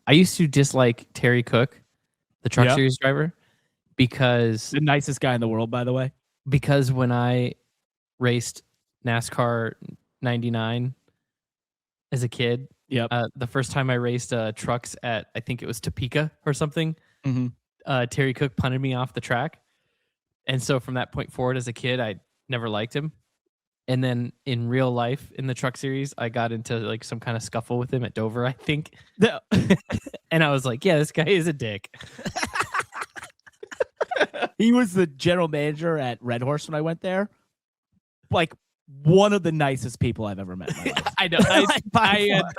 I used to dislike Terry Cook, the Truck Yeah. Series driver, because The nicest guy in the world, by the way. because when I raced NASCAR 99 as a kid, Yep. the first time I raced trucks at, I think it was Topeka or something, Mm-hmm. Terry Cook punted me off the track. And so from that point forward as a kid, I never liked him. And then in real life, in the Truck Series, I got into like some kind of scuffle with him at Dover, I think. No. And I was like, yeah, this guy is a dick. He was the general manager at Red Horse when I went there. Like one of the nicest people I've ever met in my life. I know.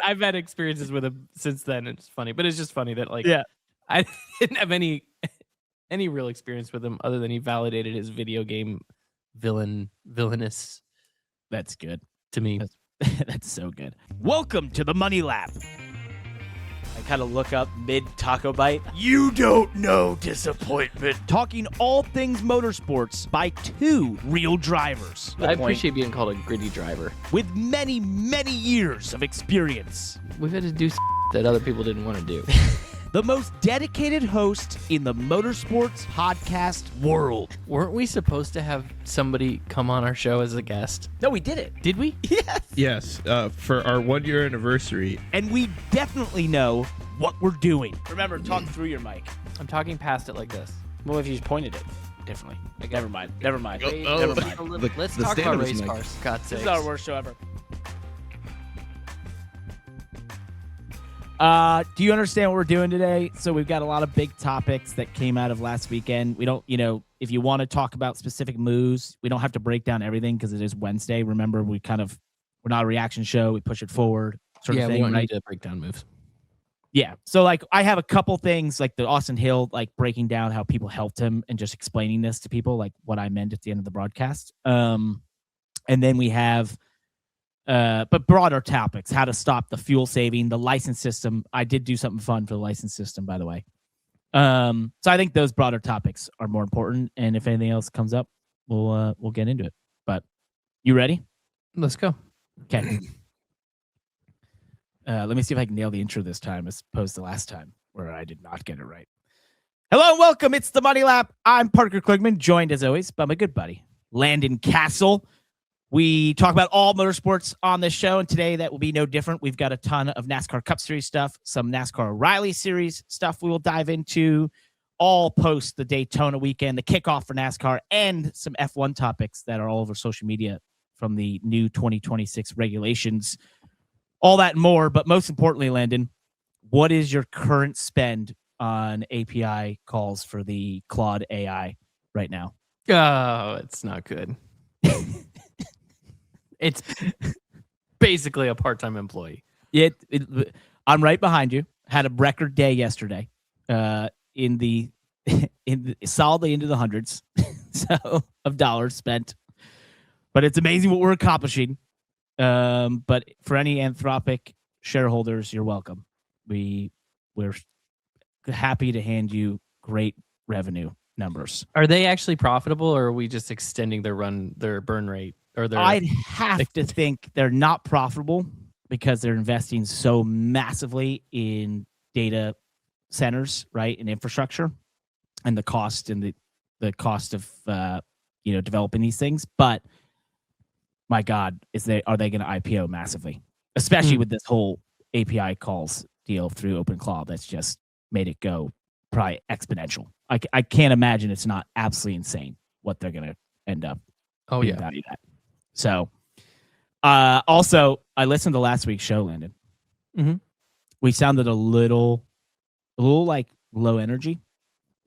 I've had experiences with him since then. It's funny, but it's just funny that like I didn't have any real experience with him other than he validated his video game villainous. That's good to me. That's so good. Welcome to the Money Lap. I kind of look up mid taco bite. You don't know disappointment. Talking all things motorsports by two real drivers. I appreciate being called a gritty driver. With many, many years of experience. We've had to do that other people didn't want to do. The most dedicated host in the motorsports podcast world. Weren't we supposed to have somebody come on our show as a guest? No, we did it. Did we? Yes. Yes, for our 1 year anniversary. And we definitely know what we're doing. Remember, talk through your mic. I'm talking past it like this. Well, if you just pointed it differently. Like, never mind. Never mind. Oh, Never mind. Let's the talk about standards race mic. cars. God This sakes. is our worst show ever. Do you understand what we're doing today? So we've got a lot of big topics that came out of last weekend. We don't, if you want to talk about specific moves, we don't have to break down everything because it is Wednesday. Remember, we're not a reaction show. We push it forward sort of thing. We don't right? need to break down moves. Yeah. So like I have a couple things like the Austin Hill, like breaking down how people helped him and just explaining this to people, like what I meant at the end of the broadcast. And then we have but broader topics, how to stop the fuel saving, the license system. I did do something fun for the license system, by the way. So I think those broader topics are more important. And if anything else comes up, we'll get into it. But you ready? Let's go. Okay. Let me see if I can nail the intro this time as opposed to last time where I did not get it right. Hello and welcome. It's the Money Lap. I'm Parker Kligerman, joined as always by my good buddy, Landon Cassill. We talk about all motorsports on this show, and today that will be no different. We've got a ton of NASCAR Cup Series stuff, some NASCAR Riley Series stuff we will dive into, all post the Daytona weekend, the kickoff for NASCAR, and some F1 topics that are all over social media from the new 2026 regulations. All that and more, but most importantly, Landon, what is your current spend on API calls for the Claude AI right now? Oh, it's not good. It's basically a part-time employee. I'm right behind you. Had a record day yesterday, in the solidly into the hundreds so of dollars spent. But it's amazing what we're accomplishing. But for any Anthropic shareholders, you're welcome. We're happy to hand you great revenue numbers. Are they actually profitable, or are we just extending their burn rate? Or I'd have to think they're not profitable because they're investing so massively in data centers, right, and infrastructure, and the cost and the cost of developing these things. But my God, are they going to IPO massively, especially with this whole API calls deal through OpenClaw? That's just made it go probably exponential. I can't imagine it's not absolutely insane what they're going to end up. Oh yeah, valued at. So, also, I listened to last week's show, Landon. Mm-hmm. We sounded a little like low energy,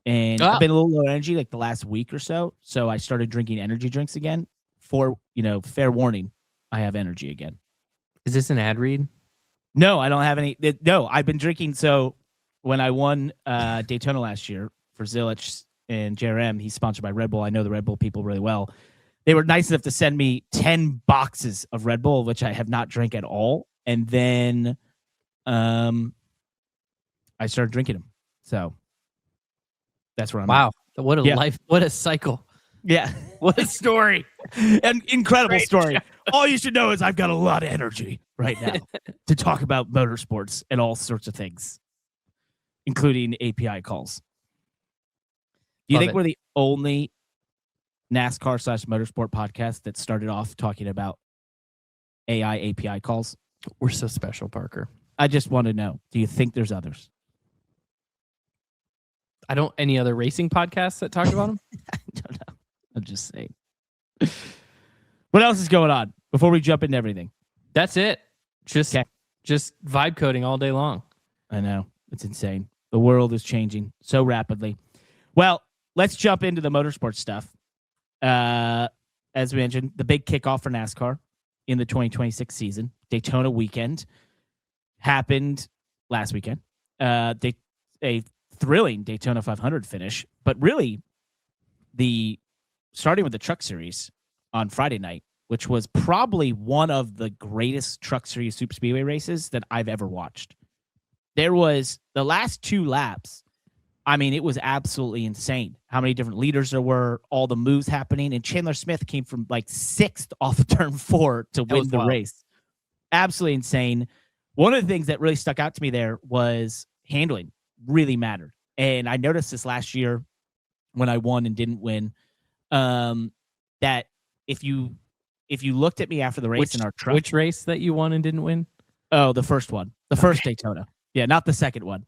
and I've been a little low energy like the last week or so. So I started drinking energy drinks again. Fair warning, I have energy again. Is this an ad read? No, I don't have any. No, I've been drinking. So when I won Daytona last year for Zilich and JRM, he's sponsored by Red Bull. I know the Red Bull people really well. They were nice enough to send me 10 boxes of Red Bull, which I have not drank at all. And then I started drinking them. So that's where I'm at. What a life. What a cycle. Yeah. What a story. An incredible story. All you should know is I've got a lot of energy right now to talk about motorsports and all sorts of things. including API calls. Do you Love think it. we're the only NASCAR/motorsport podcast that started off talking about AI API calls? We're so special, Parker. I just want to know, do you think there's others? Any other racing podcasts that talk about them? I don't know. I'm just saying. What else is going on before we jump into everything? That's it. Just vibe coding all day long. I know. It's insane. The world is changing so rapidly. Well, let's jump into the motorsport stuff. As we mentioned, the big kickoff for NASCAR in the 2026 season, Daytona weekend, happened last weekend. A thrilling Daytona 500 finish, but really starting with the Truck Series on Friday night, which was probably one of the greatest Truck Series Superspeedway races that I've ever watched. There was the last 2 laps. I mean, it was absolutely insane how many different leaders there were, all the moves happening, and Chandler Smith came from like 6th off of turn 4 to win the race. Absolutely insane. One of the things that really stuck out to me there was handling really mattered. And I noticed this last year when I won and didn't win, that if you looked at me after the race in our truck. Which race that you won and didn't win? Oh, the first one. The first Daytona. Yeah, not the second one.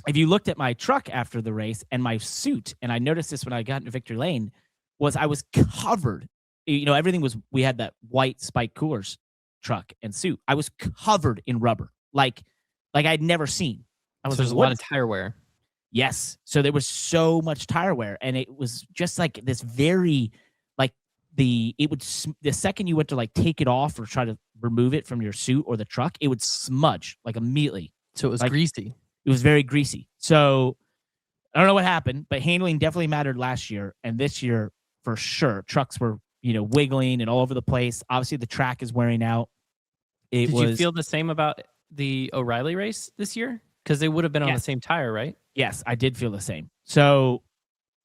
If you looked at my truck after the race and my suit, and I noticed this when I got into Victory Lane, was I was covered. Everything was, we had that white Spike Coolers truck and suit. I was covered in rubber, like I'd never seen. There's a lot of tire wear. Yes. So there was so much tire wear, and it was just like this very, the second you went to take it off or try to remove it from your suit or the truck, it would smudge immediately. So it was greasy. It was very greasy. So I don't know what happened, but handling definitely mattered last year. And this year, for sure, trucks were, wiggling and all over the place. Obviously, the track is wearing out. Did you feel the same about the O'Reilly race this year? Because they would have been on the same tire, right? Yes, I did feel the same. So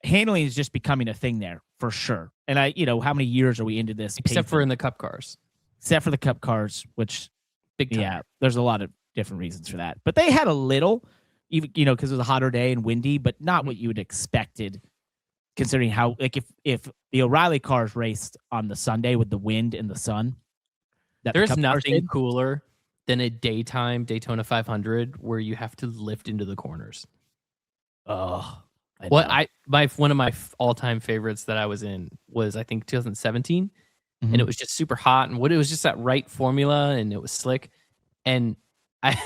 handling is just becoming a thing there for sure. And how many years are we into this? Except for in the Cup cars. Except for the Cup cars, which, big time. Yeah, there's a lot of different reasons for that. But they had a little, even because it was a hotter day and windy, but not what you would expected, considering how if the O'Reilly cars raced on the Sunday with the wind and the sun. There's nothing cooler than a daytime Daytona 500 where you have to lift into the corners. Oh, one of my all-time favorites that I was in was, I think, 2017, and it was just super hot, and it was just that right formula, and it was slick, and I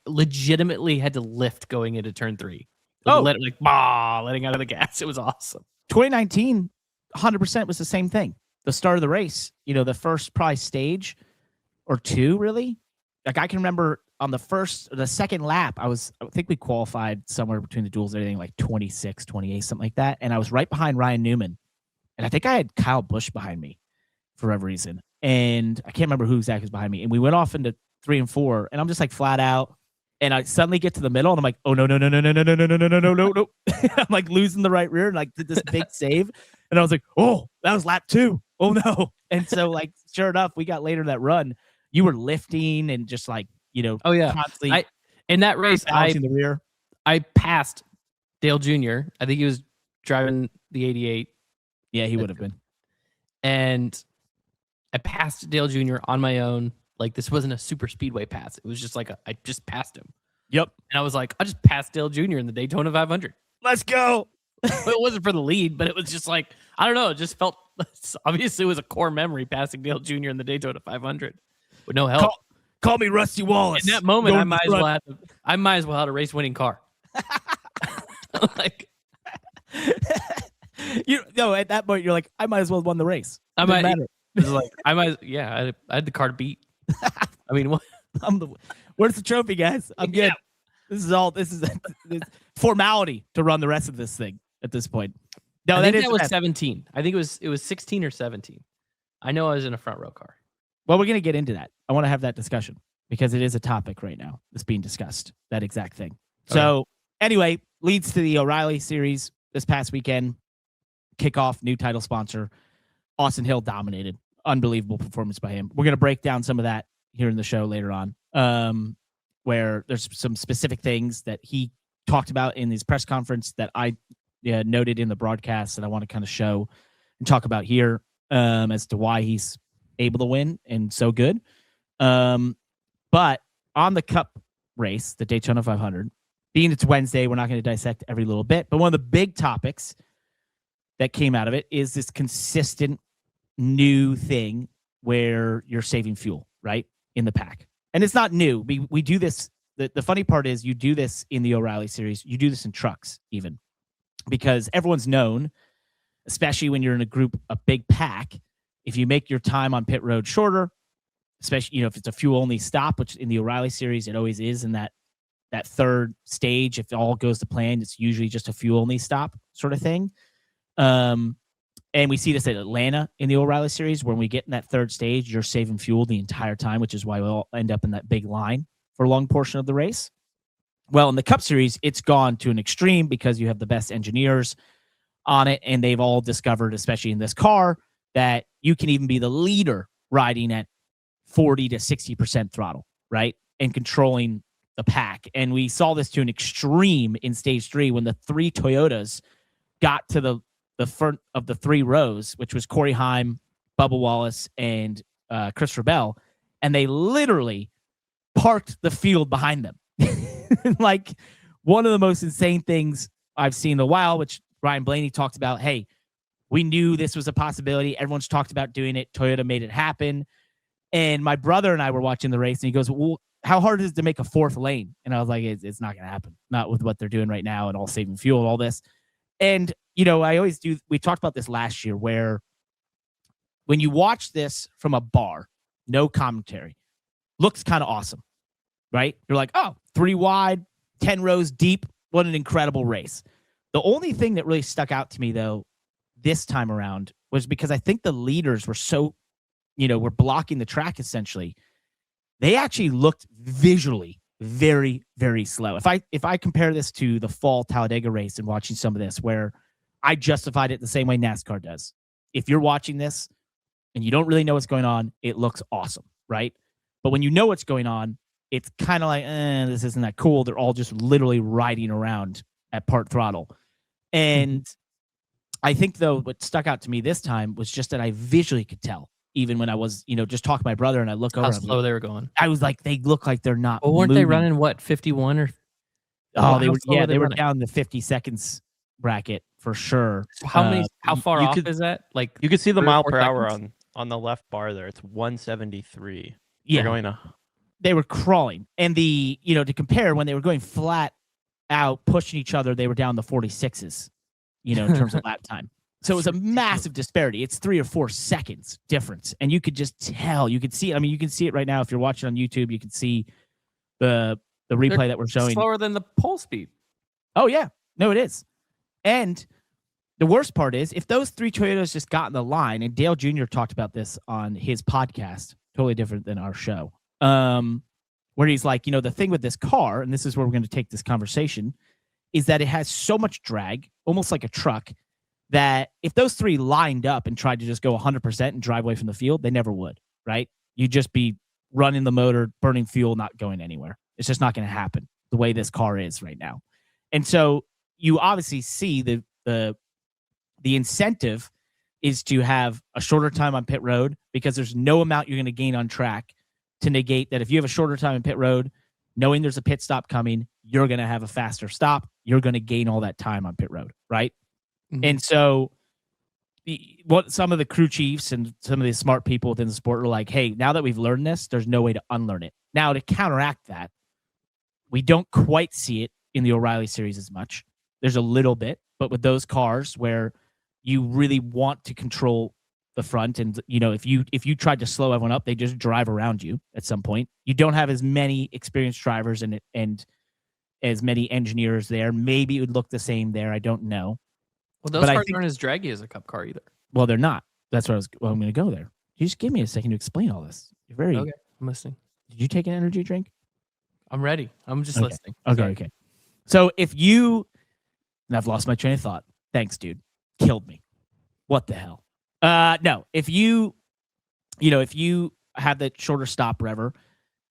legitimately had to lift going into turn 3. Letting out of the gas. It was awesome. 2019, 100% was the same thing. The start of the race, the first probably stage or 2, really. I can remember on the second lap, I think we qualified somewhere between the duels, anything like 26, 28, something like that. And I was right behind Ryan Newman. And I think I had Kyle Busch behind me for whatever reason. And I can't remember who exactly was behind me. And we went off into 3 and 4, and I'm just flat out. And I suddenly get to the middle, and I'm like, oh, no. I'm losing the right rear, and did this big save. And I was like, oh, that was lap 2. Oh, no. And so, sure enough, we got later in that run. You were lifting and just oh yeah, constantly. In that race, the rear. I passed Dale Jr. I think he was driving the 88. Yeah, he would have been. And I passed Dale Jr. on my own. This wasn't a super speedway pass. It was just I just passed him. Yep. And I was like, I just passed Dale Jr. in the Daytona 500. Let's go. It wasn't for the lead, but it was just I don't know. It just felt, obviously it was a core memory passing Dale Jr. in the Daytona 500 with no help. Call me Rusty Wallace. In that moment, I might as well have a race winning car. At that point you're like, I might as well have won the race. I had the car to beat. I mean, what? Where's the trophy, guys? I'm good. Yeah. This is formality to run the rest of this thing at this point. No, that was 17. I think it was 16 or 17. I know I was in a front row car. Well, we're going to get into that. I want to have that discussion because it is a topic right now that's being discussed, that exact thing. Okay. So anyway, leads to the O'Reilly series this past weekend. Kickoff, new title sponsor. Austin Hill dominated. Unbelievable performance by him. We're going to break down some of that here in the show later on. where there's some specific things that he talked about in his press conference that I noted in the broadcast that I want to kind of show and talk about here as to why he's able to win and so good. But on the Cup race, the Daytona 500, being it's Wednesday, we're not going to dissect every little bit, but one of the big topics that came out of it is this consistent new thing where you're saving fuel, right, in the pack. And it's not new. We do this. The funny part is you do this in the O'Reilly series. You do this in trucks even, because everyone's known, especially when you're in a big pack, if you make your time on pit road shorter, especially, if it's a fuel-only stop, which in the O'Reilly series, it always is in that third stage. If all goes to plan, it's usually just a fuel-only stop sort of thing. And we see this at Atlanta in the O'Reilly series. When we get in that third stage, you're saving fuel the entire time, which is why we'll end up in that big line for a long portion of the race. Well, in the Cup series, it's gone to an extreme because you have the best engineers on it, and they've all discovered, especially in this car, that you can even be the leader riding at 40 to 60% throttle, right? And controlling the pack. And we saw this to an extreme in stage 3 when the 3 Toyotas got to the front of the 3 rows, which was Corey Heim, Bubba Wallace, and Christopher Bell, and they literally parked the field behind them. Like one of the most insane things I've seen in a while, which Ryan Blaney talked about. Hey, we knew this was a possibility. Everyone's talked about doing it. Toyota made it happen. And my brother and I were watching the race, and he goes, well, how hard is it to make a 4th lane? And I was like, it's not going to happen. Not with what they're doing right now and all saving fuel and all this. And, I always do. We talked about this last year where when you watch this from a bar, no commentary, looks kind of awesome, right? You're like, oh, 3 wide, 10 rows deep. What an incredible race. The only thing that really stuck out to me, though, this time around was because I think the leaders were so, were blocking the track essentially. They actually looked visually very, very slow. If I compare this to the fall Talladega race and watching some of this, where I justified it the same way NASCAR does. If you're watching this and you don't really know what's going on, it looks awesome, right? But when you know what's going on, it's kind of like, this isn't that cool. They're all just literally riding around at part throttle. And I think, though, what stuck out to me this time was just that I visually could tell, even when I was, just talking to my brother and I look over. How slow they were going. I was like, they look like they're not. Well, weren't moving. they running, 51 or? Oh, they were. Yeah, they were down the 50 seconds bracket for sure. How far off is that? Like, you could see the mile per seconds? hour on the left bar there. It's 173. Yeah, they were crawling, and to compare, when they were going flat out, pushing each other, they were down the 46s, in terms of lap time. So it was a massive disparity. It's 3 or 4 seconds difference, and you could just tell. You could see it. I mean, you can see it right now if you're watching on YouTube. You can see the replay that we're showing. Slower than the pole speed. Oh yeah, no, it is. And the worst part is, if those 3 Toyotas just got in the line, and Dale Jr. talked about this on his podcast, totally different than our show, where he's like, the thing with this car, and this is where we're going to take this conversation, is that it has so much drag, almost like a truck, that if those 3 lined up and tried to just go 100% and drive away from the field, they never would, right? You'd just be running the motor, burning fuel, not going anywhere. It's just not going to happen the way this car is right now. And so you obviously see the incentive is to have a shorter time on pit road, because there's no amount you're going to gain on track to negate that. If you have a shorter time in pit road, knowing there's a pit stop coming, you're going to have a faster stop. You're going to gain all that time on pit road, right? Mm-hmm. And so what some of the crew chiefs and some of the smart people within the sport are like, hey, now that we've learned this, there's no way to unlearn it. Now, to counteract that, we don't quite see it in the O'Reilly series as much. There's a little bit, but with those cars where you really want to control the front, and if you tried to slow everyone up, they just drive around you at some point. You don't have as many experienced drivers and as many engineers there. Maybe it would look the same there. I don't know. Well, those cars aren't as draggy as a Cup car either. Well, they're not. That's what I'm going to go there. You just give me a second to explain all this. You're very okay. I'm listening. Did you take an energy drink? I'm ready. I'm just listening. Okay. So and I've lost my train of thought. Thanks, dude. Killed me. What the hell? No, if you have that shorter stop, Rever,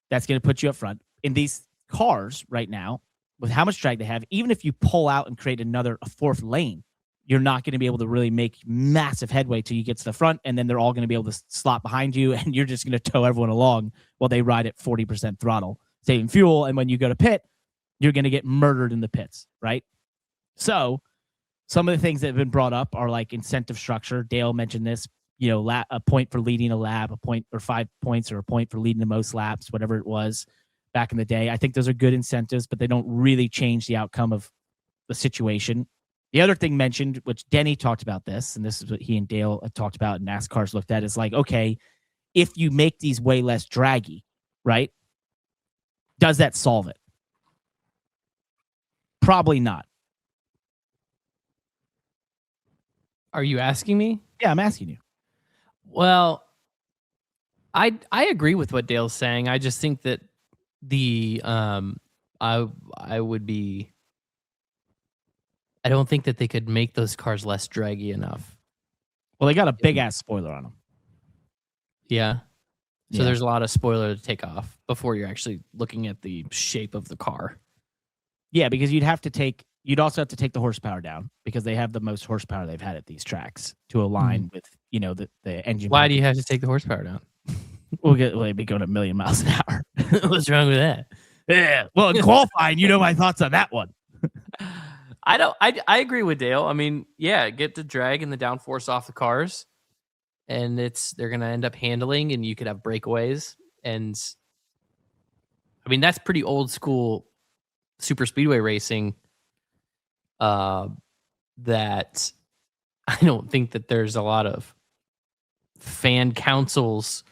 that's going to put you up front. In these cars right now, with how much drag they have, even if you pull out and create a fourth lane, you're not going to be able to really make massive headway till you get to the front, and then they're all going to be able to slot behind you, and you're just going to tow everyone along while they ride at 40% throttle, saving fuel. And when you go to pit, you're going to get murdered in the pits, right? So some of the things that have been brought up are like incentive structure. Dale mentioned this, a point for leading a lap, a point or 5 points, or a point for leading the most laps, whatever it was back in the day. I think those are good incentives, but they don't really change the outcome of the situation. The other thing mentioned, which Denny talked about this, and this is what he and Dale have talked about and NASCAR's looked at, is like, okay, if you make these way less draggy, right, does that solve it? Probably not. Are you asking me? Yeah, I'm asking you. Well, I agree with what Dale's saying. I just think that I don't think that they could make those cars less draggy enough. Well, they got a big ass spoiler on them. Yeah. So Yeah. there's a lot of spoiler to take off before you're actually looking at the shape of the car. Yeah, because you'd also have to take the horsepower down, because they have the most horsepower they've had at these tracks to align with, the engine. Why do you have to take the horsepower down? We'll be going a million miles an hour. What's wrong with that? Yeah. Well, in qualifying, my thoughts on that one. I agree with Dale. I mean, yeah, get the drag and the downforce off the cars, and they're gonna end up handling, and you could have breakaways. And I mean, that's pretty old school Superspeedway racing. That I don't think that there's a lot of fan councils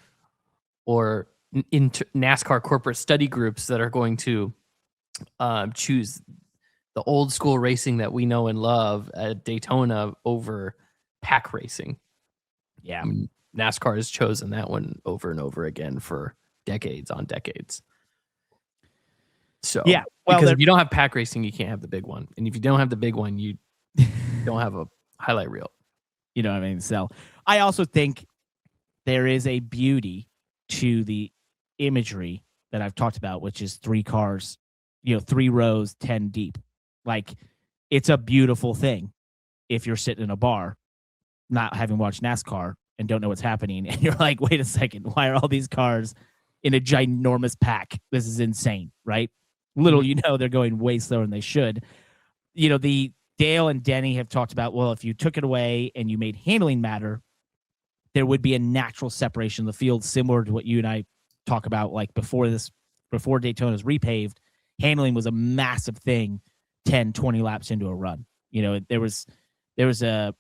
or NASCAR corporate study groups that are going to choose the old school racing that we know and love at Daytona over pack racing. Yeah. I mean, NASCAR has chosen that one over and over again for decades on decades. So, yeah, well, because if you don't have pack racing, you can't have the big one. And if you don't have the big one, you don't have a highlight reel. You know what I mean? So I also think there is a beauty to the imagery that I've talked about, which is 3 cars, 3 rows, 10 deep. Like, it's a beautiful thing if you're sitting in a bar, not having watched NASCAR and don't know what's happening. And you're like, wait a second, why are all these cars in a ginormous pack? This is insane, right? Little they're going way slower than they should. The Dale and Denny have talked about, well, if you took it away and you made handling matter, there would be a natural separation of the field, similar to what you and I talk about, like before Daytona's repaved. Handling was a massive thing 10, 20 laps into a run. There was a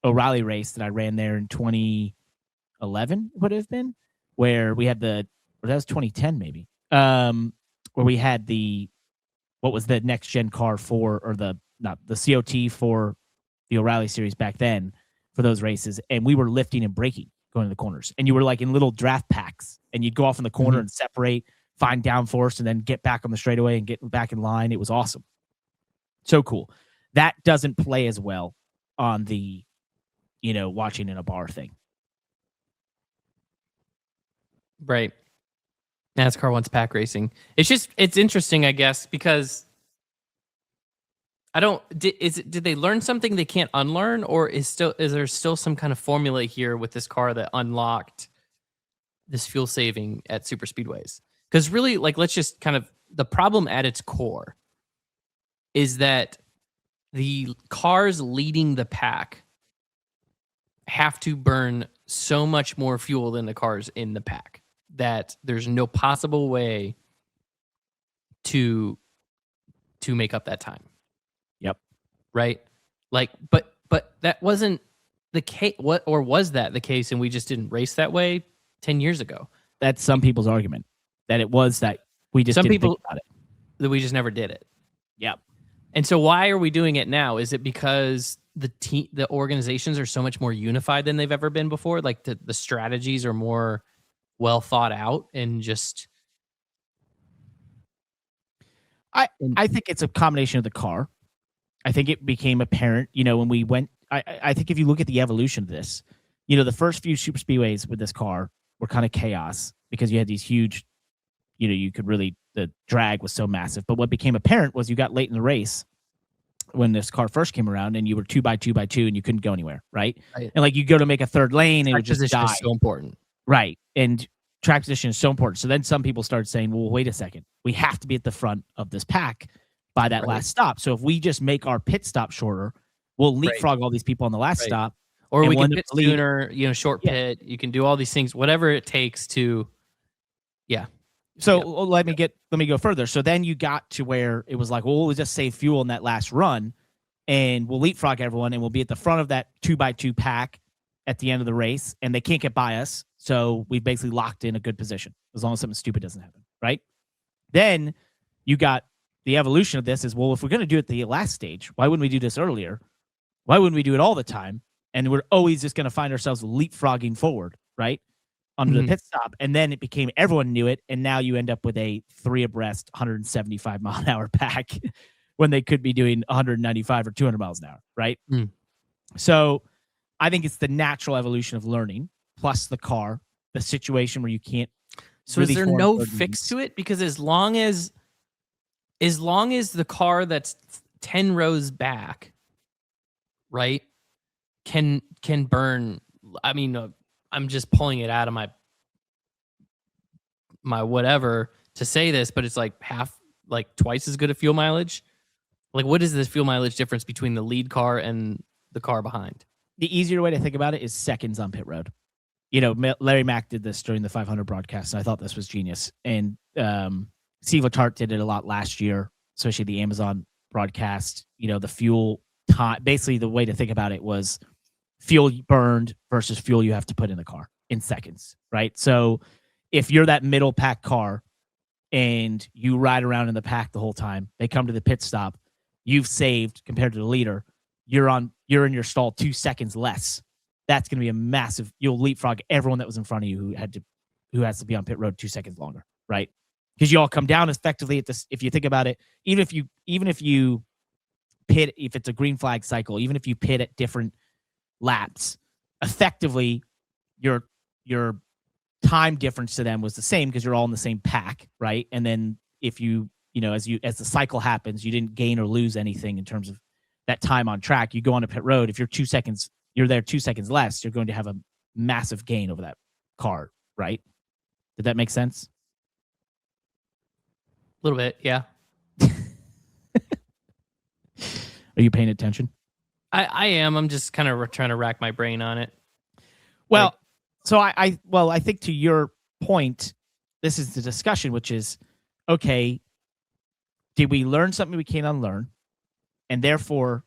O'Reilly race that I ran there in 2011, would have been, where we had that was 2010 maybe, where we had what was the next gen car the COT for the O'Reilly series back then for those races. And we were lifting and braking going to the corners, and you were like in little draft packs, and you'd go off in the corner and separate, find downforce, and then get back on the straightaway and get back in line. It was awesome. So cool. That doesn't play as well on the, watching in a bar thing. Right. NASCAR wants pack racing. It's interesting, I guess, because did they learn something they can't unlearn, or is there still some kind of formula here with this car that unlocked this fuel saving at super speedways? Because really, like, let's just kind of, the problem at its core is that the cars leading the pack have to burn so much more fuel than the cars in the pack that there's no possible way to make up that time. Yep. Right? Like, but that wasn't the case. Or was that the case and we just didn't race that way 10 years ago? That's some people's argument, that it was that we just didn't think about it. That we just never did it. Yep. And so why are we doing it now? Is it because the organizations are so much more unified than they've ever been before? Like the strategies are more well thought out and just... I think it's a combination of the car. I think it became apparent, when we went... I think if you look at the evolution of this, the first few super speedways with this car were kind of chaos because you had these huge, you could really the drag was so massive. But what became apparent was you got late in the race when this car first came around and you were 2x2x2 and you couldn't go anywhere, right? Right. And like you go to make a third lane and it would just position die. is so important. Right. And track position is so important. So then some people started saying, well, wait a second. We have to be at the front of this pack by that last stop. So if we just make our pit stop shorter, we'll leapfrog all these people on the last stop. Or we can pit sooner, short pit. You can do all these things, whatever it takes to, So let me go further. So then you got to where it was like, well, we'll just save fuel in that last run and we'll leapfrog everyone and we'll be at the front of that 2x2 pack at the end of the race and they can't get by us. So we basically locked in a good position as long as something stupid doesn't happen, right? Then you got the evolution of this is, well, if we're going to do it the last stage, why wouldn't we do this earlier? Why wouldn't we do it all the time? And we're always just going to find ourselves leapfrogging forward, right? Under the pit stop. And then it became, everyone knew it. And now you end up with a 3 abreast, 175 mile an hour pack when they could be doing 195 or 200 miles an hour, right? So I think it's the natural evolution of learning, plus the car, the situation where you can't. So is there no fix to it? Because as long as the car that's 10 rows back, right, can burn. I mean, I'm just pulling it out of my whatever to say this, but it's like twice as good a fuel mileage. Like, what is the fuel mileage difference between the lead car and the car behind? The easier way to think about it is seconds on pit road. Larry Mack did this during the 500 broadcast, and I thought this was genius. And Steve Letarte did it a lot last year, especially the Amazon broadcast. The fuel time, basically the way to think about it was fuel burned versus fuel you have to put in the car in seconds, right? So if you're that middle pack car and you ride around in the pack the whole time, they come to the pit stop, you've saved compared to the leader, you're in your stall 2 seconds less. That's going to be a massive, you'll leapfrog everyone that was in front of you who has to be on pit road 2 seconds longer, right? Because you all come down effectively at this. If you think about it, even if you pit, if it's a green flag cycle, even if you pit at different laps, effectively your time difference to them was the same because you're all in the same pack, right? And then if you as the cycle happens, you didn't gain or lose anything in terms of that time on track. You go on a pit road, if you're 2 seconds, you're there 2 seconds less, you're going to have a massive gain over that car, right? Did that make sense? A little bit, yeah. Are you paying attention? I am. I'm just kind of trying to rack my brain on it. Well, so I think to your point, this is the discussion, which is, okay, did we learn something we can't unlearn? And therefore,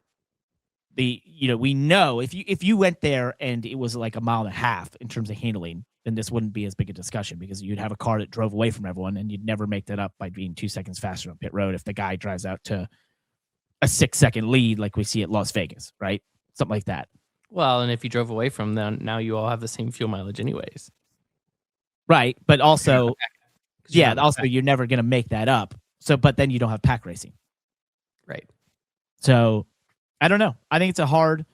we know if you went there and it was like a mile and a half in terms of handling, then this wouldn't be as big a discussion because you'd have a car that drove away from everyone and you'd never make that up by being 2 seconds faster on pit road if the guy drives out to a 6-second lead like we see at Las Vegas, right? Something like that. Well, and if you drove away from them, now you all have the same fuel mileage anyways. Right, but also, you're never going to make that up. So, but then you don't have pack racing. Right. So, I don't know. I think it's a hard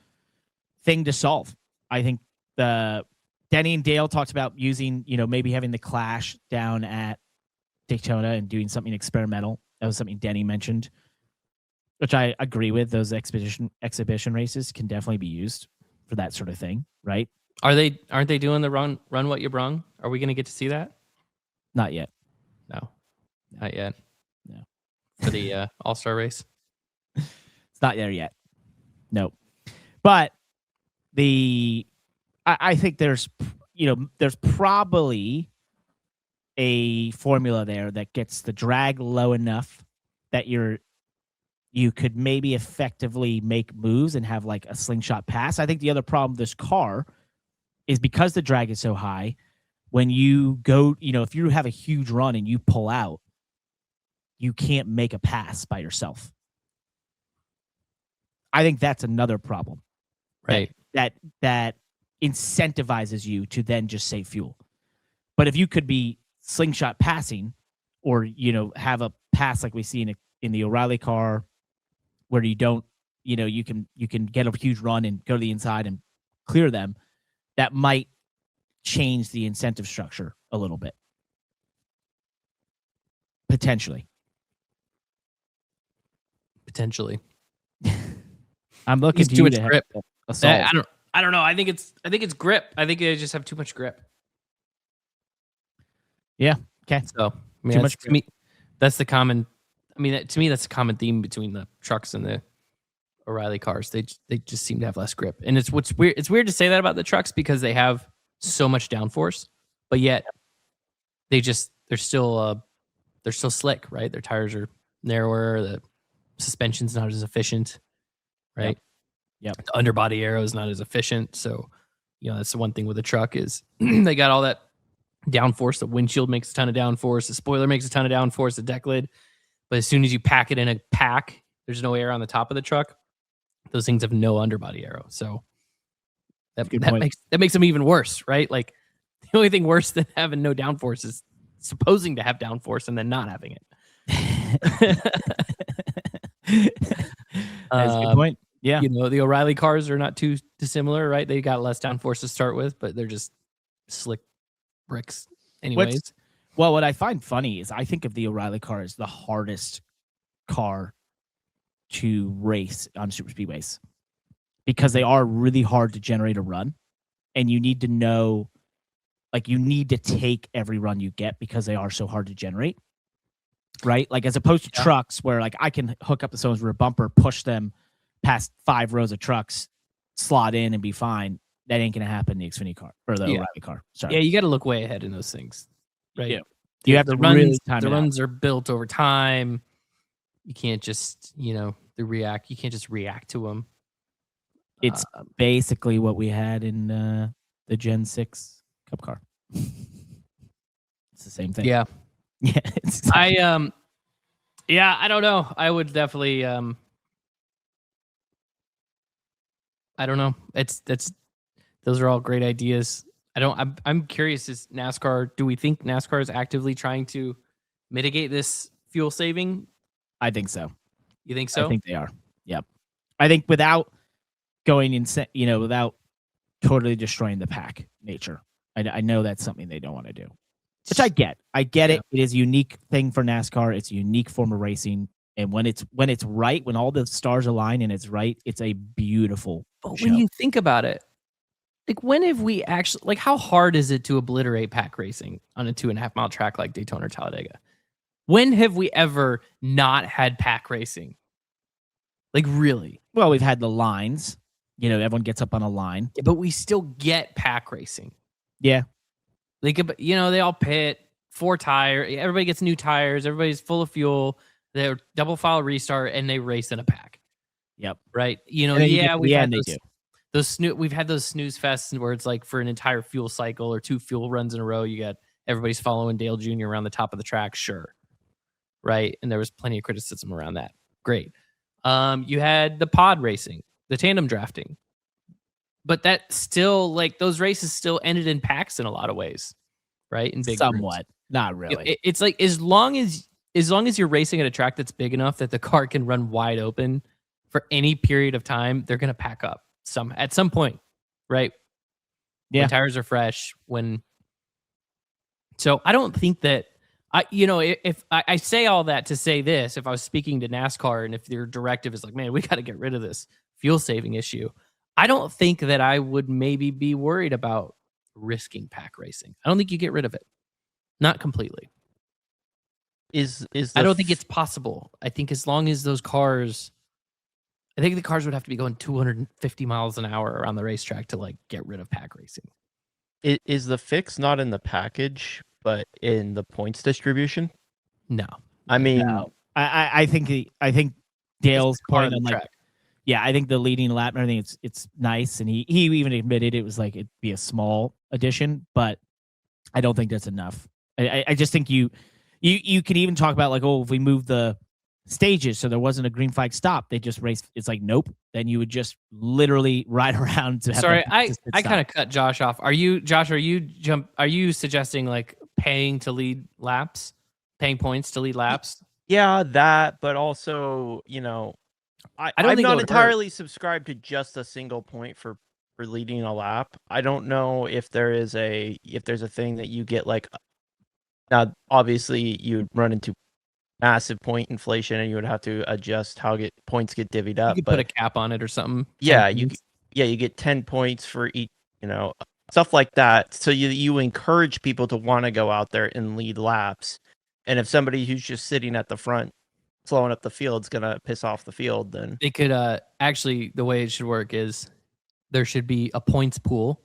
thing to solve. I think Denny and Dale talked about using, maybe having the Clash down at Daytona and doing something experimental. That was something Denny mentioned, which I agree with. Those exhibition races can definitely be used for that sort of thing, right? Aren't they doing the run what you brung? Are we going to get to see that? Not yet. No, not yet. No. For the All-Star race? It's not there yet. Nope. But I think there's probably a formula there that gets the drag low enough that you could maybe effectively make moves and have like a slingshot pass. I think the other problem with this car is because the drag is so high, when you go, if you have a huge run and you pull out, you can't make a pass by yourself. I think that's another problem. Right. That incentivizes you to then just save fuel. But if you could be slingshot passing or, have a pass like we see in the O'Reilly car where you don't, you can get a huge run and go to the inside and clear them, that might change the incentive structure a little bit. Potentially. I'm looking He's to too you much to have grip. assault. I don't know. I think it's grip. I think they just have too much grip. Yeah. Okay. So I mean, Too much to me, that's the common. I mean, to me, that's a common theme between the trucks and the O'Reilly cars. They just seem to have less grip, and it's what's weird. It's weird to say that about the trucks because they have so much downforce, but yet they're still slick, right? Their tires are narrower. The suspension's not as efficient, right? Yep. The underbody arrow is not as efficient. So, that's the one thing with a truck is they got all that downforce. The windshield makes a ton of downforce. The spoiler makes a ton of downforce. The deck lid. But as soon as you pack it in a pack, there's no air on the top of the truck. Those things have no underbody arrow. So that makes them even worse, right? Like the only thing worse than having no downforce is supposing to have downforce and then not having it. That's a good point. Yeah. The O'Reilly cars are not too dissimilar, right? They got less downforce to start with, but they're just slick bricks anyways. What I find funny is I think of the O'Reilly car as the hardest car to race on Superspeedways because they are really hard to generate a run, and you need to know, like, you need to take every run you get because they are so hard to generate, right? Like, as opposed to trucks where, like, I can hook up the someone's rear bumper, push them past 5 rows of trucks, slot in, and be fine. That ain't going to happen in the Xfinity car or the O'Reilly car. Sorry. Yeah, you got to look way ahead in those things, right? Yeah. You have to really time the runs are built over time. You can't just, react. You can't just react to them. It's basically what we had in the Gen 6 Cup car. It's the same thing. Yeah. Yeah. I don't know. I would definitely I don't know. Those are all great ideas. I'm curious, is NASCAR, do we think NASCAR is actively trying to mitigate this fuel saving? I think so. You think so? I think they are. Yep. I think without going insane, without totally destroying the pack nature. I know that's something they don't want to do. Which I get. I get it. It is a unique thing for NASCAR. It's a unique form of racing. And when it's right, when all the stars align and it's right, it's a beautiful show. When you think about it, like, when have we actually, like, how hard is it to obliterate pack racing on a 2.5 mile track like Daytona or Talladega? When have we ever not had pack racing? Like, really? Well, we've had the lines. Everyone gets up on a line. Yeah, but we still get pack racing. Yeah. They all pit, 4 tires. Everybody gets new tires. Everybody's full of fuel. They're double file restart, and they race in a pack. Yep. Right? We've had we've had those snooze fests where it's like for an entire fuel cycle or 2 fuel runs in a row, you got everybody's following Dale Jr. around the top of the track. Sure. Right. And there was plenty of criticism around that. Great. You had the pod racing, the tandem drafting, but that still, like, those races still ended in packs in a lot of ways. Right. In big somewhat, groups. Not really. It's like, as long as you're racing at a track that's big enough that the car can run wide open for any period of time, they're going to pack up at some point, right? Yeah. When tires are fresh. So I don't think that if I say all that to say this, if I was speaking to NASCAR and if their directive is like, man, we got to get rid of this fuel saving issue, I don't think that I would maybe be worried about risking pack racing. I don't think you get rid of it. Not completely. I don't think it's possible. I think as long as those cars, I think the cars would have to be going 250 miles an hour around the racetrack to, like, get rid of pack racing. Is the fix not in the package, but in the points distribution? No. I mean, no. I think Dale's point on, like, track. Yeah, I think the leading lap and everything, it's nice, and he even admitted it was like it'd be a small addition, but I don't think that's enough. I just think you could even talk about, like, if we move the stages so there wasn't a green flag stop, they just race. It's like, nope. Then you would just literally ride around to have. Sorry, I kind of cut Josh off. Are you suggesting, like, paying to lead laps, paying points to lead laps? Yeah, that, but also, I'm not entirely subscribed to just a single point for leading a lap. I don't know if there's a thing that you get, like, now obviously you run into massive point inflation, and you would have to adjust how points get divvied up. You could put a cap on it or something. Yeah, you get 10 points for each, stuff like that. So you encourage people to want to go out there and lead laps. And if somebody who's just sitting at the front slowing up the field is gonna piss off the field, then they could actually, the way it should work is there should be a points pool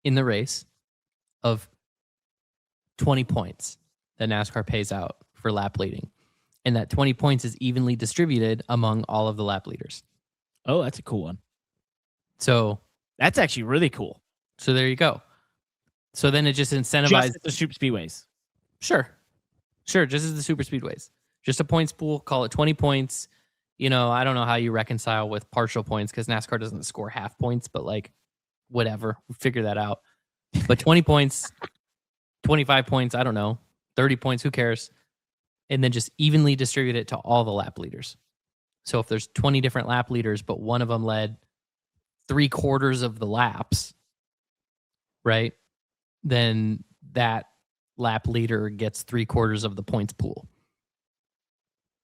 in the race of 20 points that NASCAR pays out for lap leading. And that 20 points is evenly distributed among all of the lap leaders. Oh, that's a cool one. So that's actually really cool. So there you go. So then it just incentivizes just the super speedways. Sure, just as the super speedways. Just a points pool, call it 20 points. I don't know how you reconcile with partial points because NASCAR doesn't score half points, but like, whatever, we'll figure that out. But 20 points, 25 points, I don't know, 30 points, who cares? And then just evenly distribute it to all the lap leaders. So if there's 20 different lap leaders, but one of them led 3/4 of the laps, right? Then that lap leader gets 3/4 of the points pool.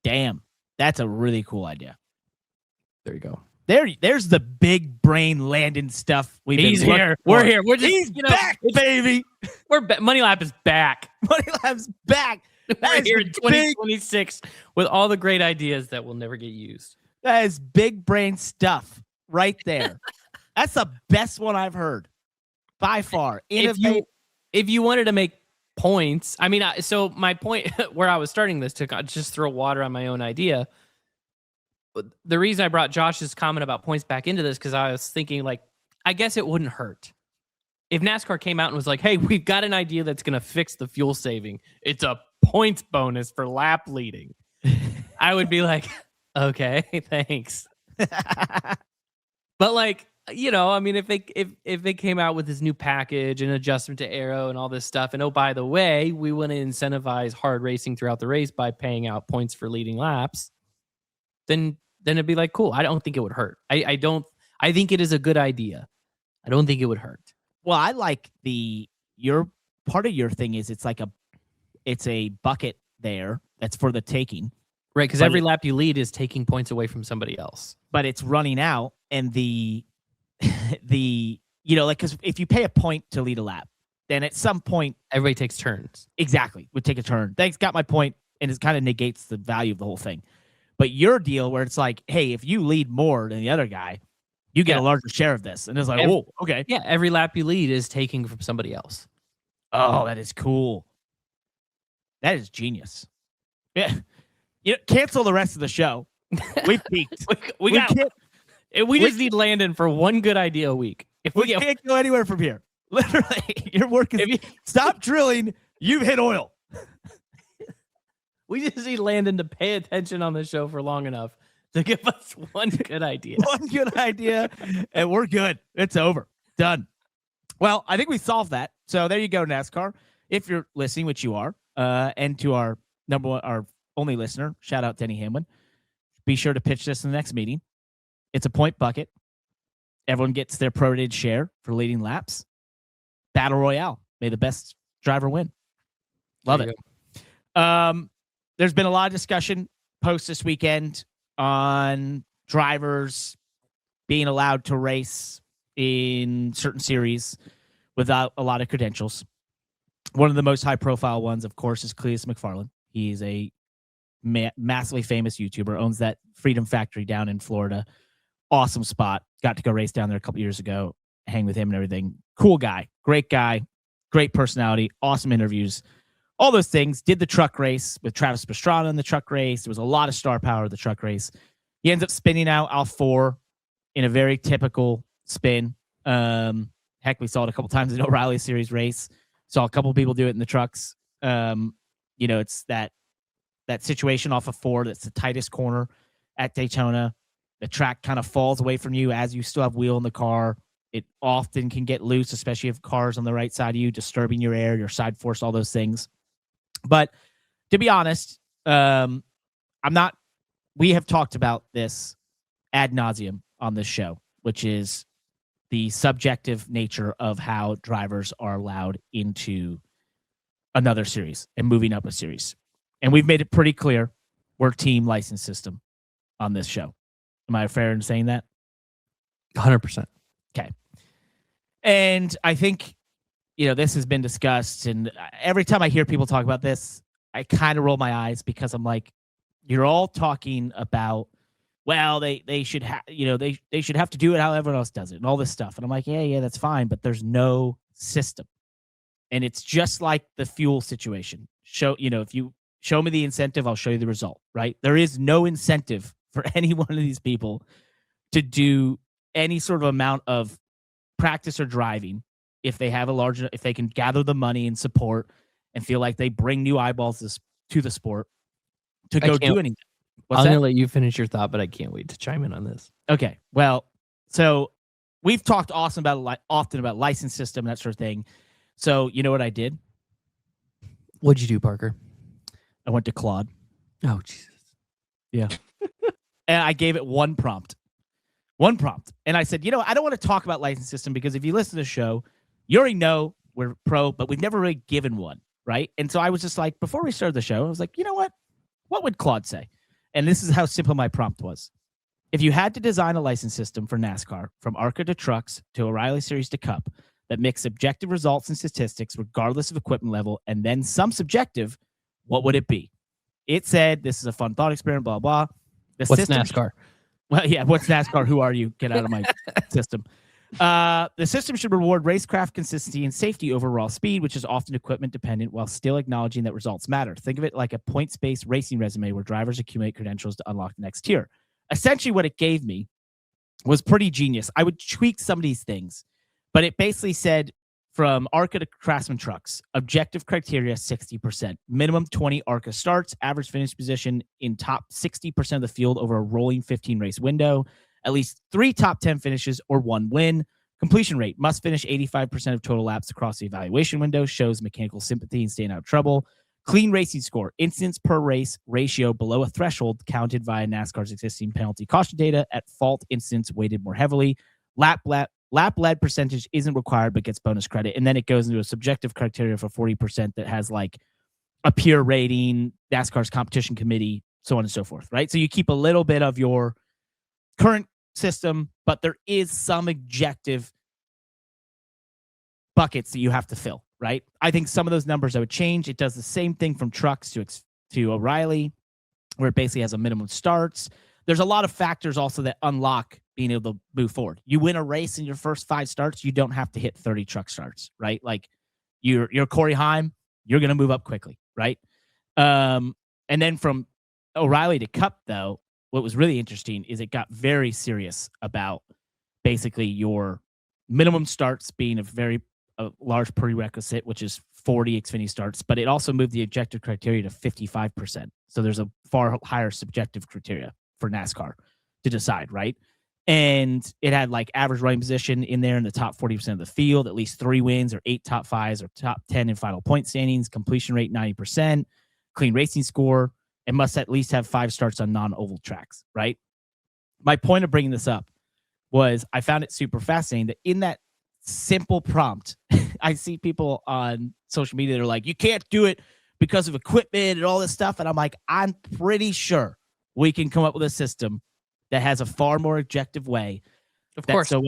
Damn, that's a really cool idea. There you go. There's the big brain Landon stuff. He's here. We're here. We're just, he's back, baby. Money Lap is back. Money Lap's back. We're here in 2026 with all the great ideas that will never get used. That is big brain stuff right there. That's the best one I've heard by far. If you wanted to make points, I mean, so my point where I was starting this to just throw water on my own idea. The reason I brought Josh's comment about points back into this because I was thinking, like, I guess it wouldn't hurt if NASCAR came out and was like, "Hey, we've got an idea that's going to fix the fuel saving. It's a points bonus for lap leading." I would be like, "Okay, thanks." But like, I mean, if they came out with this new package and adjustment to aero and all this stuff, and oh, by the way, we want to incentivize hard racing throughout the race by paying out points for leading laps, then it'd be like, cool. I don't think it would hurt. I think it is a good idea. I don't think it would hurt. Well, I like your part of your thing is it's a bucket there that's for the taking. Right, because every lap you lead is taking points away from somebody else. But it's running out, and because if you pay a point to lead a lap, then at some point everybody takes turns. Exactly, would take a turn. Thanks, got my point, and it kind of negates the value of the whole thing. But your deal where it's like, hey, if you lead more than the other guy, you get a larger share of this, and it's like, oh, okay, yeah, every lap you lead is taking from somebody else. Oh, that is cool. That is genius. Yeah. Cancel the rest of the show. We peaked. we just need Landon for one good idea a week. If we can't go anywhere from here. Literally, your work is stop drilling. You've hit oil. We just need Landon to pay attention on the show for long enough to give us one good idea. One good idea, and we're good. It's over. Done. Well, I think we solved that. So there you go, NASCAR. If you're listening, which you are, and to our only listener, shout out Denny Hamlin. Be sure to pitch this in the next meeting. It's a point bucket. Everyone gets their prorated share for leading laps. Battle Royale. May the best driver win. Love it. There's been a lot of discussion post this weekend on drivers being allowed to race in certain series without a lot of credentials. One of the most high-profile ones, of course, is Cleus McFarland. He's a massively famous YouTuber, owns that Freedom Factory down in Florida. Awesome spot. Got to go race down there a couple years ago, hang with him and everything. Cool guy, great personality, awesome interviews, all those things. Did the truck race with Travis Pastrana in the truck race. There was a lot of star power of the truck race. He ends up spinning out Al4 in a very typical spin. Heck, we saw it a couple times in O'Reilly Series race. Saw a couple people do it in the trucks. It's that situation off of 4 that's the tightest corner at Daytona. The track kind of falls away from you as you still have wheel in the car. It often can get loose, especially if cars on the right side of you, disturbing your air, your side force, all those things. But to be honest, we have talked about this ad nauseum on this show, which is the subjective nature of how drivers are allowed into another series and moving up a series. And we've made it pretty clear we're team license system on this show. Am I fair in saying that? 100%. Okay. And I think, this has been discussed. And every time I hear people talk about this, I kind of roll my eyes because I'm like, you're all talking about, well, they should have, they should have to do it how everyone else does it and all this stuff. And I'm like, yeah, that's fine. But there's no system. And it's just like the fuel situation. If you show me the incentive, I'll show you the result, right? There is no incentive for any one of these people to do any sort of amount of practice or driving if they have if they can gather the money and support and feel like they bring new eyeballs to the sport to go do anything. I'm going to let you finish your thought, but I can't wait to chime in on this. Okay. Well, so we've talked often about license system and that sort of thing. So you know what I did? What'd you do, Parker? I went to Claude. Oh, Jesus. Yeah. And I gave it one prompt. And I said, I don't want to talk about license system because if you listen to the show, you already know we're pro, but we've never really given one, right? And so I was just like, before we started the show, I was like, you know what? What would Claude say? And this is how simple my prompt was. If you had to design a license system for NASCAR, from ARCA to trucks to O'Reilly Series to Cup, that mix objective results and statistics regardless of equipment level, and then some subjective, what would it be? It said, this is a fun thought experiment, blah, blah. What's NASCAR? Well, yeah, what's NASCAR? Who are you? Get out of my system. The system should reward racecraft consistency and safety over raw speed, which is often equipment dependent, while still acknowledging that results matter. Think of it like a points-based racing resume where drivers accumulate credentials to unlock the next tier. Essentially, what it gave me was pretty genius. I would tweak some of these things, but it basically said from ARCA to Craftsman trucks, objective criteria 60%, minimum 20 ARCA starts, average finish position in top 60% of the field over a rolling 15 race window, at least 3 top 10 finishes or 1 win. Completion rate must finish 85% of total laps across the evaluation window, shows mechanical sympathy and staying out of trouble. Clean racing score, incidents per race ratio below a threshold counted via NASCAR's existing penalty caution data, at fault incidents weighted more heavily. Lap lead percentage isn't required but gets bonus credit. And then it goes into a subjective criteria for 40% that has like a peer rating, NASCAR's competition committee, so on and so forth, right? So you keep a little bit of your current system, but there is some objective buckets that you have to fill, right? I think some of those numbers I would change. It does the same thing from trucks to O'Reilly, where it basically has a minimum starts. There's a lot of factors also that unlock being able to move forward. You win a race in your first 5 starts, you don't have to hit 30 truck starts, right? Like you're Corey Heim, you're going to move up quickly, right? And then from O'Reilly to Cup, though, what was really interesting is it got very serious about basically your minimum starts being a large prerequisite, which is 40 Xfinity starts, but it also moved the objective criteria to 55%. So there's a far higher subjective criteria for NASCAR to decide, right? And it had like average running position in there in the top 40% of the field, at least 3 wins or 8 top 5s or top 10 in final point standings, completion rate 90%, clean racing score, and must at least have 5 starts on non-oval tracks, right? My point of bringing this up was I found it super fascinating that in that simple prompt, I see people on social media that are like, you can't do it because of equipment and all this stuff. And I'm like, I'm pretty sure we can come up with a system that has a far more objective way. Of course. So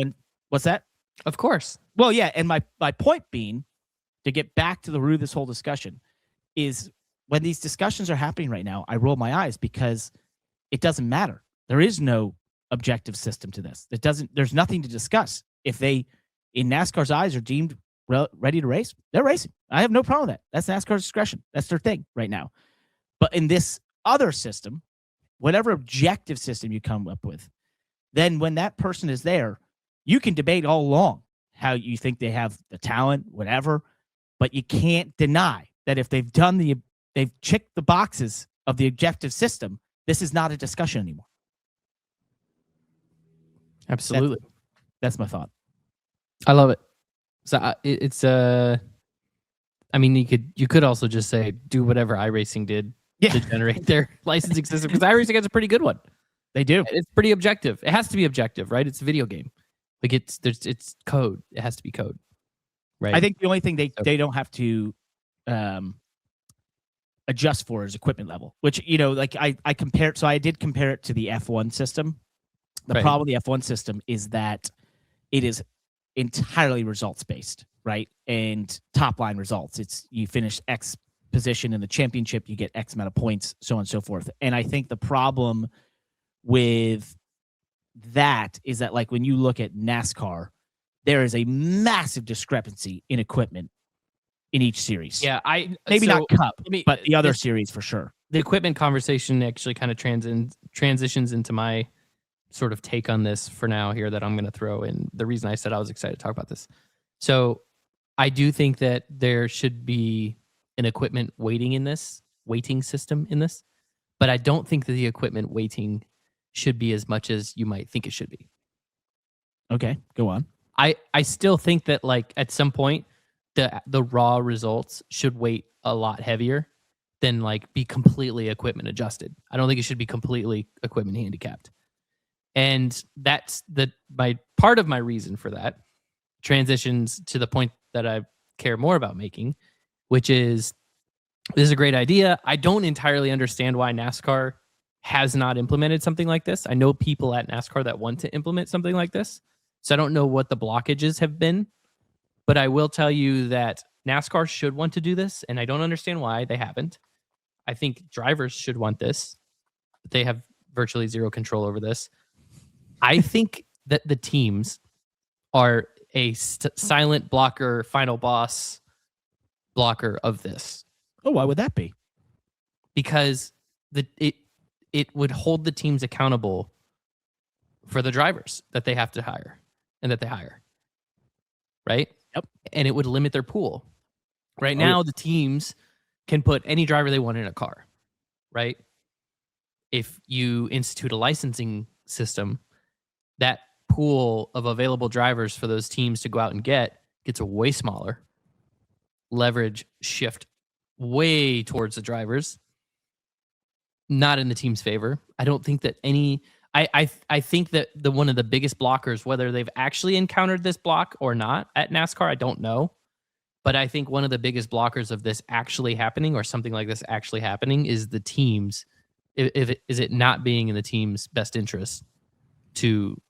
what's that? Of course. Well, yeah. And my point being, to get back to the root of this whole discussion, is when these discussions are happening right now, I roll my eyes because it doesn't matter. There is no objective system to this. There's nothing to discuss. If they, in NASCAR's eyes, are deemed ready to race, they're racing. I have no problem with that. That's NASCAR's discretion. That's their thing right now. But in this other system, whatever objective system you come up with, then when that person is there, you can debate all along how you think they have the talent, whatever, but you can't deny that if they've checked the boxes of the objective system, this is not a discussion anymore. Absolutely. That's my thought. I love it. So it's I mean, you could also just say do whatever iRacing did to generate their licensing system, because iRacing has a pretty good one. They do. It's pretty objective. It has to be objective, right? It's a video game. Like it's code. It has to be code, right? I think the only thing they don't have to adjust for is equipment level, which, like I compare. So I did compare it to the F1 system. The problem with the F1 system is that it is entirely results based, right? And top line results. It's you finish X position in the championship, you get X amount of points, so on and so forth. And I think the problem with that is that, like, when you look at NASCAR, there is a massive discrepancy in equipment in each series. Yeah, maybe not Cup, but the other series for sure. The equipment conversation actually kind of transitions into my sort of take on this for now here that I'm going to throw in. The reason I said I was excited to talk about this. So I do think that there should be an equipment weighting system in this, but I don't think that the equipment weighting should be as much as you might think it should be. Okay, go on. I still think that, like, at some point the raw results should weight a lot heavier than, like, be completely equipment adjusted. I don't think it should be completely equipment handicapped. And that's my part of my reason for that transitions to the point that I care more about making, which is this is a great idea. I don't entirely understand why NASCAR has not implemented something like this. I know people at NASCAR that want to implement something like this. So I don't know what the blockages have been, but I will tell you that NASCAR should want to do this, and I don't understand why they haven't. I think drivers should want this, but they have virtually zero control over this. I think that the teams are a silent blocker, final boss blocker of this. Oh, why would that be? Because it would hold the teams accountable for the drivers that they have to hire and that they hire. Right? Yep. And it would limit their pool. Right now, the teams can put any driver they want in a car. Right? If you institute a licensing system, that pool of available drivers for those teams to go out and gets way smaller. Leverage shift way towards the drivers, not in the team's favor. I don't think that I think that one of the biggest blockers, whether they've actually encountered this block or not at NASCAR, I don't know. But I think one of the biggest blockers of this actually happening, or something like this actually happening, is the teams. Is it not being in the team's best interest to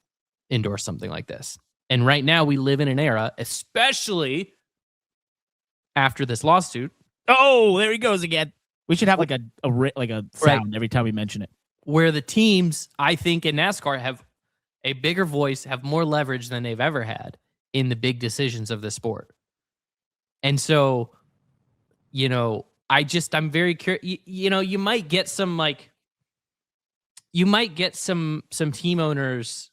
endorse something like this? And right now we live in an era, especially after this lawsuit. Oh, there he goes again. We should have like a sound every time we mention it. Where the teams, I think, in NASCAR have a bigger voice, have more leverage than they've ever had in the big decisions of the sport. And so, I'm very curious. You might get some team owners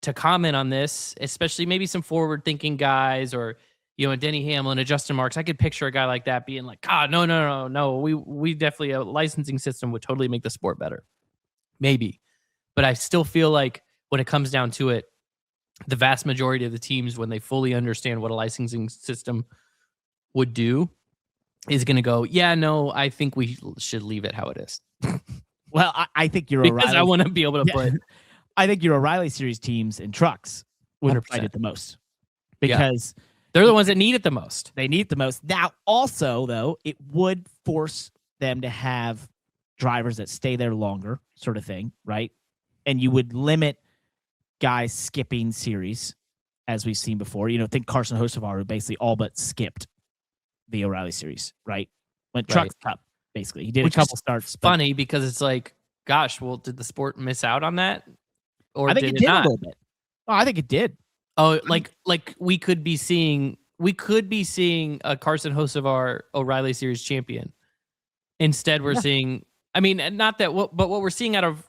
to comment on this, especially maybe some forward-thinking guys, or a Denny Hamlin, a Justin Marks. I could picture a guy like that being like, no. We definitely, a licensing system would totally make the sport better. Maybe. But I still feel like when it comes down to it, the vast majority of the teams, when they fully understand what a licensing system would do, is going to go, I think we should leave it how it is. Well, I think you're because I want to be able to put. I think your O'Reilly Series teams and trucks would 100%. fight it the most, because they're the ones that need it the most. They need it the most. Now, also, though, it would force them to have drivers that stay there longer, sort of thing, right? And you would limit guys skipping series, as we've seen before. Think Carson Hocevar, who basically all but skipped the O'Reilly Series, right? Went Trucks Cup, basically. He did a couple starts. Funny, because it's like, gosh, well, did the sport miss out on that? Or I think it did not? a little bit. Oh, I think it did. Oh, like we could be seeing a Carson Hocevar O'Reilly Series champion. Instead, we're seeing. I mean, not that. But what we're seeing out of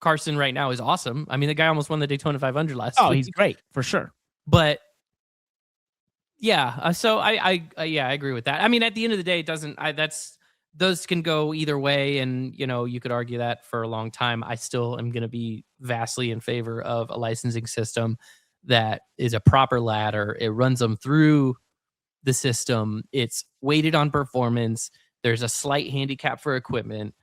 Carson right now is awesome. I mean, the guy almost won the Daytona 500 last week. Oh, he's great for sure. But yeah, so I agree with that. I mean, at the end of the day, it doesn't. Those can go either way, and you could argue that for a long time. I still am going to be vastly in favor of a licensing system that is a proper ladder. It runs them through the system. It's weighted on performance. There's a slight handicap for equipment,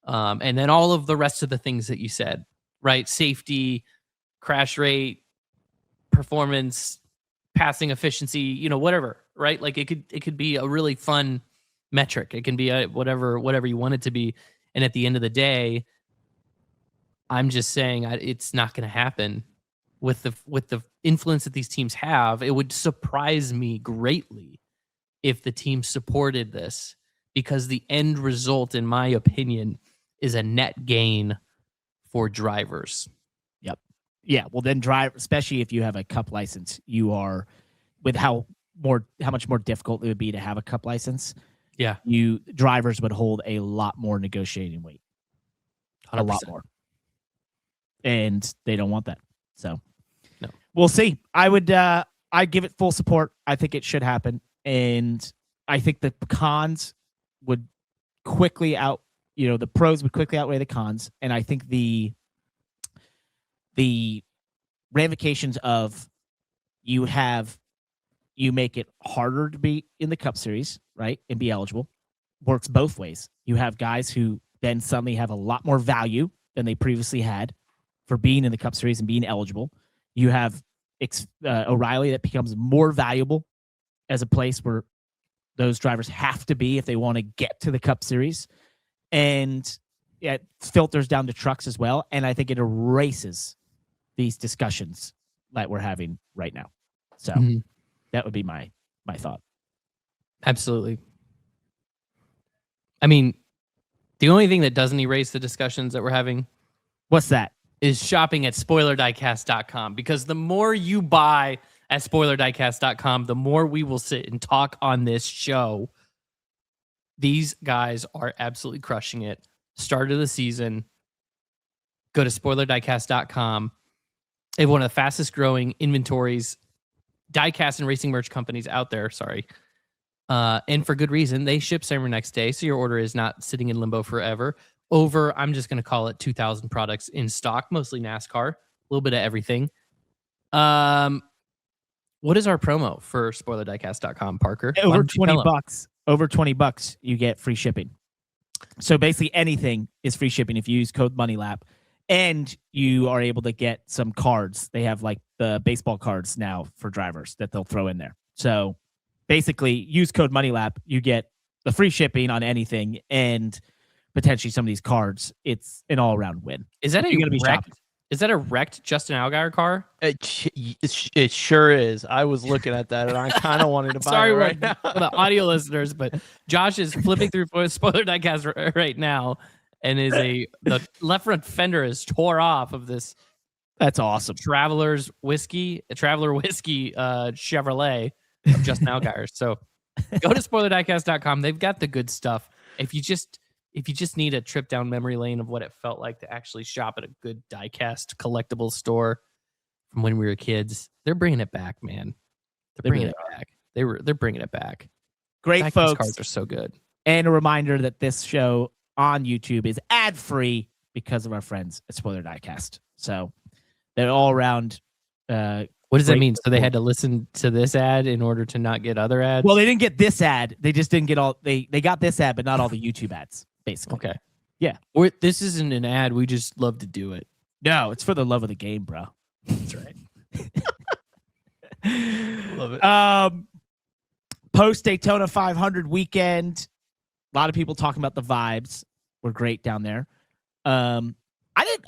and then all of the rest of the things that you said, right? Safety, crash rate, performance, passing efficiency, whatever, right? Like it could be a really fun metric. It can be whatever you want it to be. And at the end of the day, I'm just saying it's not going to happen with the influence that these teams have. It would surprise me greatly if the team supported this, because the end result, in my opinion, is a net gain for drivers. Yep. Yeah. Well, then especially if you have a cup license, you are with how much more difficult it would be to have a cup license. Yeah. Drivers would hold a lot more negotiating weight. 100%. A lot more. And they don't want that. So no. We'll see. I'd give it full support. I think it should happen. And I think the cons would quickly the pros would quickly outweigh the cons. And I think the ramifications of you make it harder to be in the Cup Series, right, and be eligible, works both ways. You have guys who then suddenly have a lot more value than they previously had for being in the Cup Series and being eligible. You have O'Reilly that becomes more valuable as a place where those drivers have to be if they want to get to the Cup Series. And it filters down to trucks as well. And I think it erases these discussions that we're having right now. So that would be my thought. Absolutely. I mean, the only thing that doesn't erase the discussions that we're having, what's that? Is shopping at spoilerdiecast.com, because the more you buy at spoilerdiecast.com, the more we will sit and talk on this show. These guys are absolutely crushing it. Start of the season. Go to spoilerdiecast.com. They have one of the fastest growing inventories, diecast and racing merch companies out there. Sorry. And for good reason. They ship same or next day, so your order is not sitting in limbo forever. Over, I'm just going to call it 2,000 products in stock, mostly NASCAR, a little bit of everything. What is our promo for spoilerdiecast.com, Parker? Over $20. Over $20, you get free shipping. So basically anything is free shipping if you use code MONEYLAP, and you are able to get some cards. They have like the baseball cards now for drivers that they'll throw in there. So basically use code MONEYLAP, you get the free shipping on anything and potentially some of these cards. It's an all-around win. Is that a wrecked Justin Allgaier car? It sure is. I was looking at that and I kind of wanted to buy it right now. For the audio listeners, but Josh is flipping through Spoiler Diecast right now, and the left front fender is tore off of this. That's awesome. Traveler whiskey Chevrolet of Justin Allgaier. So go to spoilerdiecast.com. They've got the good stuff. If you just need a trip down memory lane of what it felt like to actually shop at a good diecast collectible store from when we were kids, they're bringing it back, man. They're bringing it back. They're bringing it back. Great diecast folks. Cards are so good. And a reminder that this show on YouTube is ad-free because of our friends at Spoiler Diecast. So they're all around. What does that mean? So they had to listen to this ad in order to not get other ads? Well, they didn't get this ad. They just didn't get all. They got this ad, but not all the YouTube ads. Basically. Okay. Yeah. This isn't an ad. We just love to do it. No, it's for the love of the game, bro. That's right. Love it. Post Daytona 500 weekend. A lot of people talking about the vibes were great down there. I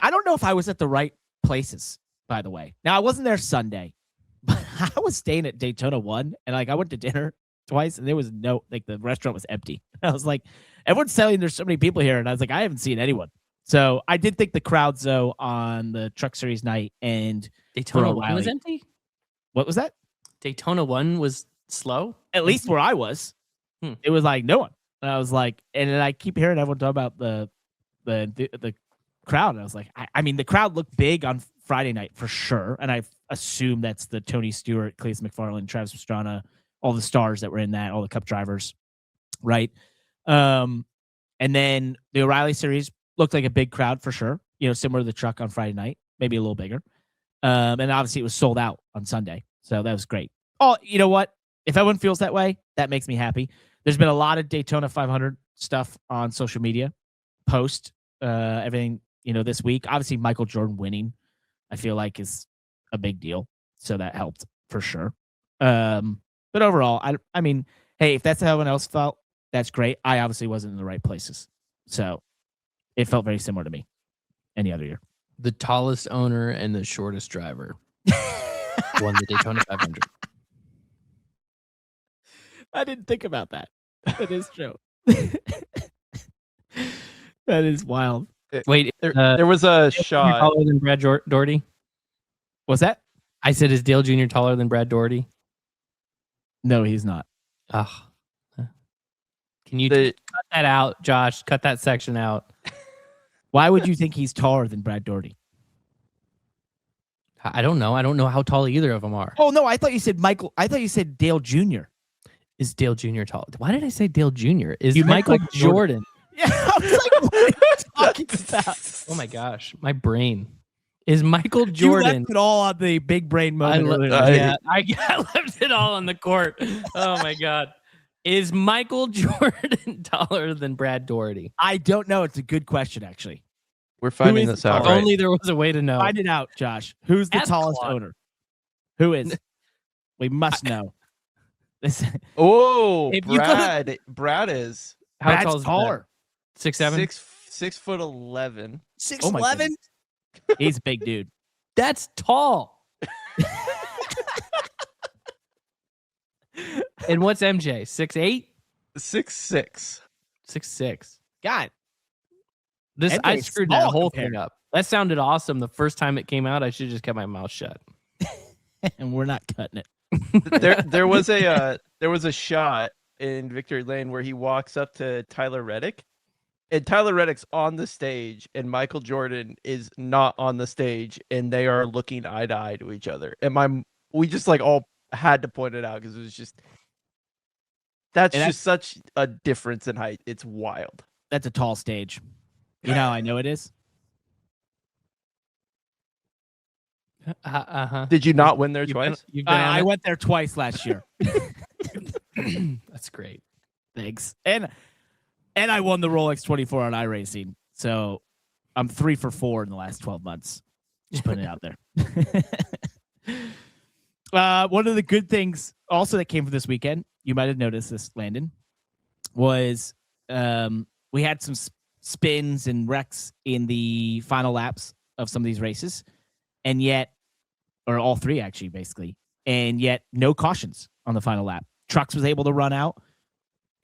don't know if I was at the right places, by the way. Now I wasn't there Sunday, but I was staying at Daytona 1, and I went to dinner twice, and there was the restaurant was empty. I was like, everyone's telling there's so many people here, and I was like, I haven't seen anyone. So I did think the crowds though on the Truck Series night and Daytona 1 was empty. What was that? Daytona 1 was slow. At least where I was, it was like no one. And I was like, and then I keep hearing everyone talk about the crowd. And I was like, I mean, the crowd looked big on Friday night for sure, and I assume that's the Tony Stewart, Cleese McFarland, Travis Pastrana, all the stars that were in that, all the Cup drivers, right? And then the O'Reilly Series looked like a big crowd for sure. Similar to the truck on Friday night, maybe a little bigger. And obviously it was sold out on Sunday, so that was great. Oh, you know what? If everyone feels that way, that makes me happy. There's been a lot of Daytona 500 stuff on social media, post everything, this week. Obviously, Michael Jordan winning, I feel like, is a big deal, so that helped for sure. But overall, I mean, hey, if that's how everyone else felt, That's great. I obviously wasn't in the right places. So it felt very similar to me any other year. The tallest owner and the shortest driver won the Daytona 500. I didn't think about that. That is true. That is wild. Wait, There was a shot. Taller than Brad Doherty? What's that? I said, is Dale Jr. taller than Brad Doherty? No, he's not. Ugh. Can you cut that out, Josh? Cut that section out. Why would you think he's taller than Brad Doherty? I don't know. I don't know how tall either of them are. Oh, no, I thought you said Michael. I thought you said Dale Jr. Is Dale Jr. tall? Why did I say Dale Jr.? Is Michael Jordan? Yeah, I was like, what are you talking about? Oh my gosh, my brain. Is Michael Jordan? You left it all on the big brain moment. I left it all on the court. Oh my god. Is Michael Jordan taller than Brad Doherty? I don't know. It's a good question, actually. We're finding this out. If only there was a way to know. Find it out, Josh. Who's the tallest owner? Who is? We must know. Oh, Brad is. How tall is taller? 6'7"? 6'11". 6'11"? He's a big dude. That's tall. And what's MJ? 6'8"? 6'6". 6'6". God. I screwed that whole thing up. That sounded awesome the first time it came out. I should have just kept my mouth shut. And we're not cutting it. There was a shot in Victory Lane where he walks up to Tyler Reddick, and Tyler Reddick's on the stage, and Michael Jordan is not on the stage, and they are looking eye to eye to each other. And we just like all had to point it out because it was just that's such a difference in height. It's wild. That's a tall stage. You know how I know it is? Did you not win there twice? I went there twice last year. That's great. Thanks. And I won the Rolex 24 on iRacing. So I'm 3 for 4 in the last 12 months. Just putting it out there. One of the good things also that came from this weekend, you might have noticed this, Landon, was we had some spins and wrecks in the final laps of some of these races. And yet, or all three actually, basically, and yet no cautions on the final lap. Trucks was able to run out.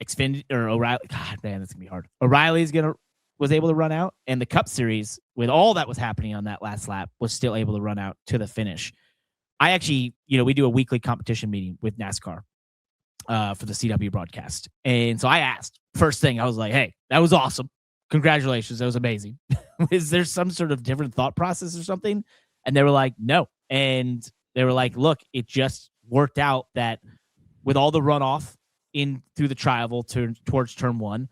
Xfinity or O'Reilly, God man, that's gonna be hard. O'Reilly's was able to run out, and the Cup Series, with all that was happening on that last lap, was still able to run out to the finish. I actually, we do a weekly competition meeting with NASCAR for the CW broadcast, and so I asked first thing, I was like, "Hey, that was awesome! Congratulations, that was amazing. Is there some sort of different thought process or something?" And they were like, "No," and they were like, "Look, it just worked out that with all the runoff in through the tri-oval towards turn one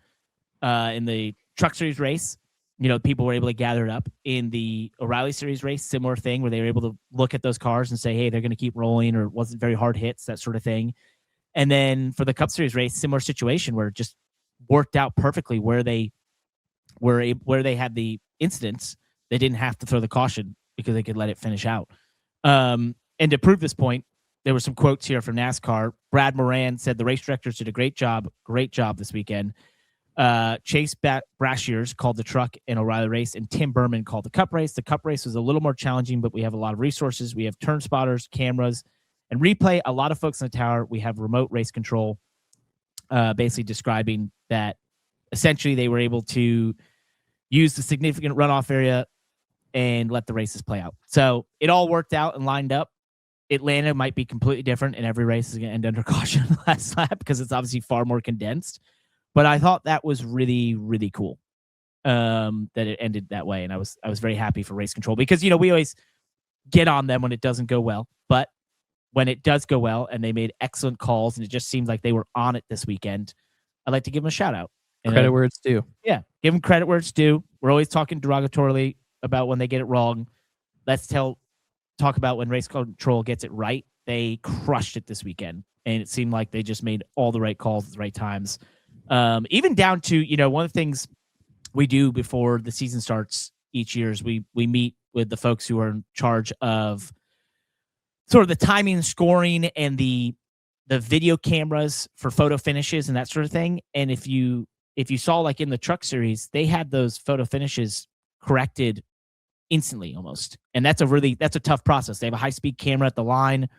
in the Truck Series race, people were able to gather it up. In the O'Reilly Series race, similar thing where they were able to look at those cars and say, hey, they're going to keep rolling, or it wasn't very hard hits, that sort of thing. And then for the Cup Series race, similar situation where it just worked out perfectly where they had the incidents. They didn't have to throw the caution because they could let it finish out. And to prove this point, there were some quotes here from NASCAR. Brad Moran said the race directors did a great job this weekend. Chase Brashears called the truck and O'Reilly race, and Tim Berman called the Cup race. The Cup race was a little more challenging, but we have a lot of resources. We have turn spotters, cameras, and replay. A lot of folks in the tower. We have remote race control, basically describing that essentially they were able to use the significant runoff area and let the races play out. So it all worked out and lined up. Atlanta might be completely different, and every race is going to end under caution in the last lap because it's obviously far more condensed. But I thought that was really, really cool that it ended that way, and I was very happy for race control because we always get on them when it doesn't go well, but when it does go well and they made excellent calls and it just seemed like they were on it this weekend, I'd like to give them a shout out. And credit where it's due. Yeah, give them credit where it's due. We're always talking derogatorily about when they get it wrong. Let's talk about when race control gets it right. They crushed it this weekend, and it seemed like they just made all the right calls at the right times. Even down to, one of the things we do before the season starts each year is we meet with the folks who are in charge of sort of the timing, scoring, and the the video cameras for photo finishes and that sort of thing. And if you saw like in the truck series, they had those photo finishes corrected instantly almost. And that's a tough process. They have a high-speed camera at the line.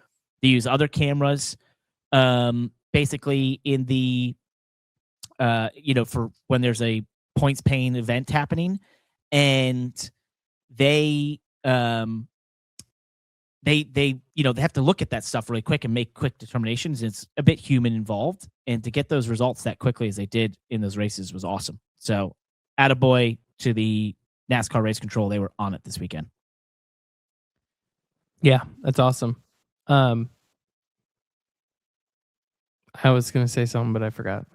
They use other cameras basically in the for when there's a points paying event happening. And they have to look at that stuff really quick and make quick determinations. It's a bit human involved, and to get those results that quickly as they did in those races was awesome. So, attaboy to the NASCAR Race Control. They were on it this weekend. Yeah, that's awesome. I was going to say something, but I forgot.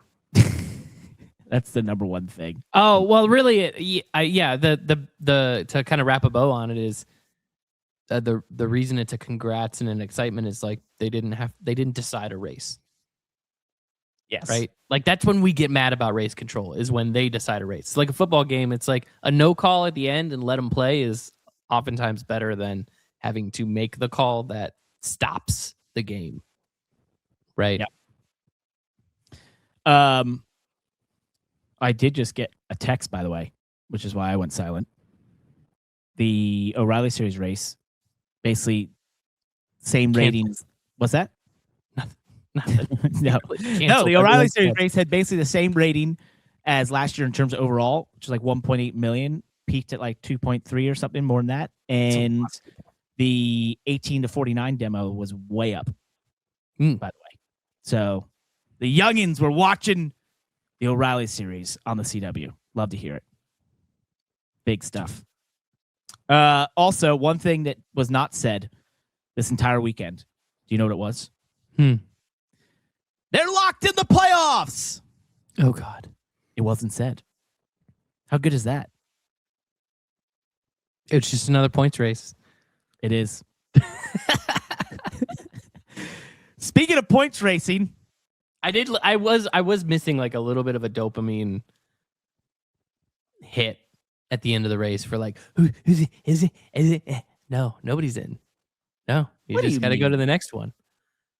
That's the number one thing. Oh, well, really, the to kind of wrap a bow on it is the reason it's a congrats and an excitement is like they didn't decide a race. Yes. Right? Like that's when we get mad about race control is when they decide a race. It's like a football game. It's like a no call at the end and let them play is oftentimes better than having to make the call that stops the game. Right? Yeah. I did just get a text, by the way, which is why I went silent. The O'Reilly Series race, basically same ratings. What's that? Nothing. No, the O'Reilly Series race had basically the same rating as last year in terms of overall, which is like 1.8 million, peaked at like 2.3 or something more than that. And the 18 to 49 demo was way up, by the way. So the youngins were watching the O'Reilly Series on the CW. Love to hear it. Big stuff. Also, one thing that was not said this entire weekend. Do you know what it was? They're locked in the playoffs. Oh, God. It wasn't said. How good is that? It's just another points race. It is. Speaking of points racing, I was missing like a little bit of a dopamine hit at the end of the race for like is it? No, nobody's in. No, you just got to go to the next one.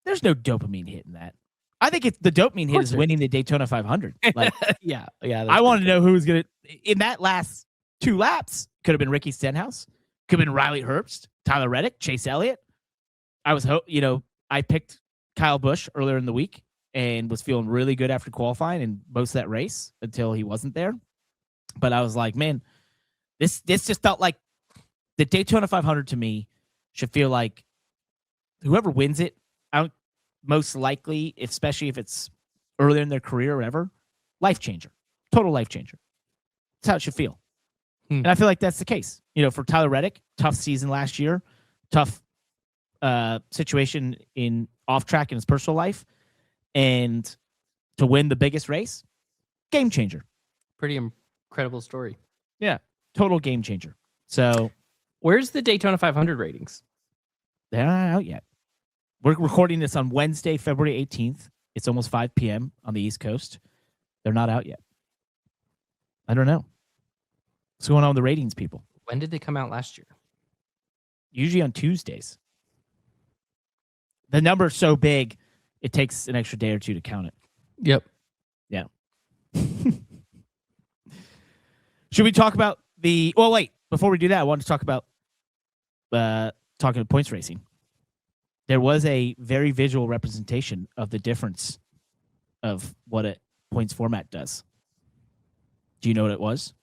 There's no dopamine hit in that. I think it's the dopamine hit is winning the Daytona 500. Like, yeah. I want to know who was gonna in that last 2 laps. Could have been Ricky Stenhouse. Could have been Riley Herbst, Tyler Reddick, Chase Elliott. I picked Kyle Busch earlier in the week and was feeling really good after qualifying and most of that race until he wasn't there. But I was like, man, this just felt like the Daytona 500 to me should feel like whoever wins it, most likely, especially if it's earlier in their career or whatever, life changer, total life changer. That's how it should feel. And I feel like that's the case. For Tyler Reddick, tough season last year, tough situation in off track in his personal life. And to win the biggest race, game changer. Pretty incredible story. Yeah, total game changer. So, where's the Daytona 500 ratings? They're not out yet. We're recording this on Wednesday, February 18th. It's almost 5 p.m. on the East Coast. They're not out yet. I don't know. What's going on with the ratings, people? When did they come out last year? Usually on Tuesdays. The number's so big, it takes an extra day or two to count it. Yep. Yeah. Should we talk about well, wait. Before we do that, I want to talk about talking to points racing. There was a very visual representation of the difference of what a points format does. Do you know what it was?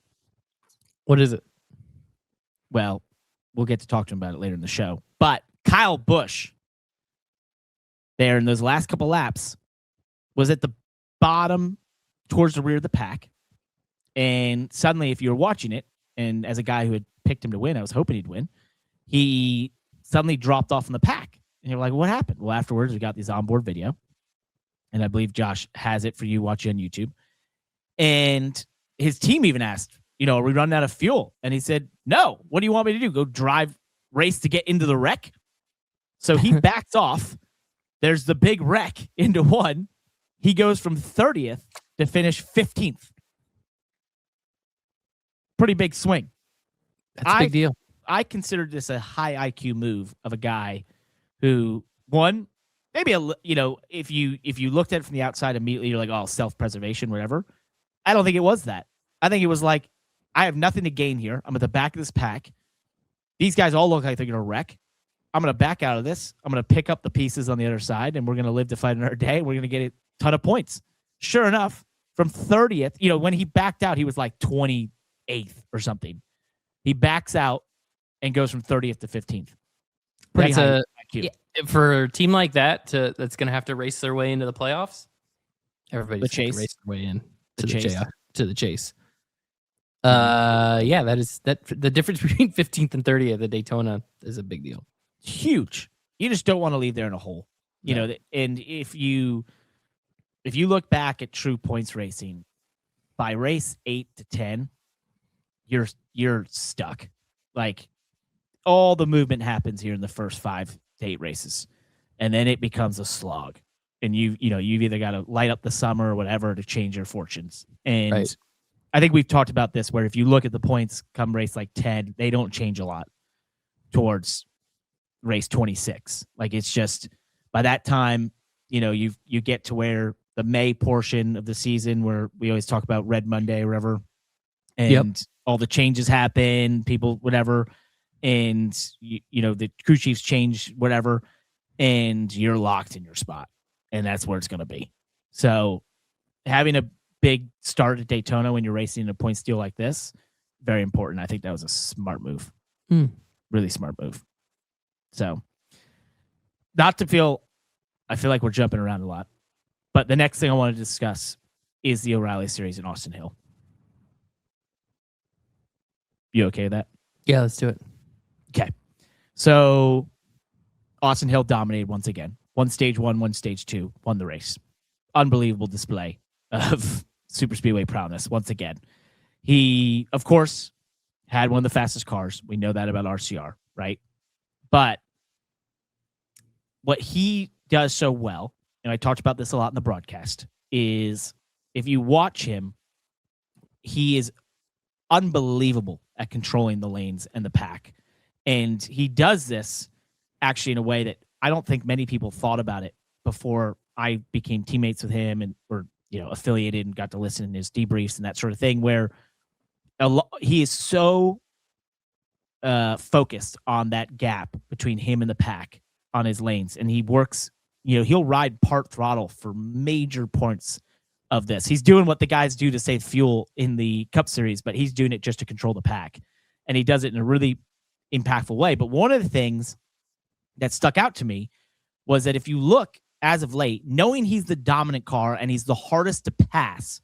What is it? Well, we'll get to talk to him about it later in the show. But Kyle Busch, there in those last couple laps, was at the bottom towards the rear of the pack. And suddenly, if you were watching it, and as a guy who had picked him to win, I was hoping he'd win, he suddenly dropped off in the pack. And you're like, what happened? Well, afterwards, we got these onboard video. And I believe Josh has it for you watching on YouTube. And his team even asked, are we running out of fuel? And he said, no. What do you want me to do? Go race to get into the wreck? So he backs off. There's the big wreck into one. He goes from 30th to finish 15th. Pretty big swing. That's a big deal. I considered this a high IQ move of a guy who, one, maybe if you looked at it from the outside immediately, you're like, oh, self-preservation, whatever. I don't think it was that. I think it was like, I have nothing to gain here. I'm at the back of this pack. These guys all look like they're going to wreck. I'm going to back out of this. I'm going to pick up the pieces on the other side, and we're going to live to fight another day. We're going to get a ton of points. Sure enough, from 30th, when he backed out, he was like 28th or something. He backs out and goes from 30th to 15th. Pretty high IQ. Yeah, for a team like that that's going to have to race their way into the playoffs. Everybody's going to race their way in to the chase. Yeah, that the difference between 15th and 30th at Daytona is a big deal. Huge. You just don't want to leave there in a hole. And if you look back at true points racing, by race 8 to 10, you're stuck. Like, all the movement happens here in the first 5 to 8 races, and then it becomes a slog. And you've either got to light up the summer or whatever to change your fortunes. And right. I think we've talked about this, where if you look at the points come race like 10, they don't change a lot towards race 26. Like, it's just by that time, you get to where the May portion of the season, where we always talk about Red Monday or whatever, and all the changes happen, people, whatever, and the crew chiefs change, whatever, and you're locked in your spot, and that's where it's going to be. So having a big start at Daytona when you're racing in a point steal like this, very important. I think that was a smart move. Really smart move. So I feel like we're jumping around a lot, but the next thing I want to discuss is the O'Reilly Series in Austin Hill. You okay with that? Yeah, let's do it. Okay. So Austin Hill dominated once again. Won stage 1, won stage 2, won the race. Unbelievable display of Superspeedway prowess once again. He, of course, had one of the fastest cars. We know that about RCR, right? But what he does so well, and I talked about this a lot in the broadcast, is if you watch him, he is unbelievable at controlling the lanes and the pack. And he does this actually in a way that I don't think many people thought about it before I became teammates with him and were affiliated and got to listen to his debriefs and that sort of thing, where he is so focused on that gap between him and the pack on his lanes. And he works, he'll ride part throttle for major points of this. He's doing what the guys do to save fuel in the Cup Series, but he's doing it just to control the pack. And he does it in a really impactful way. But one of the things that stuck out to me was that if you look as of late, knowing he's the dominant car and he's the hardest to pass,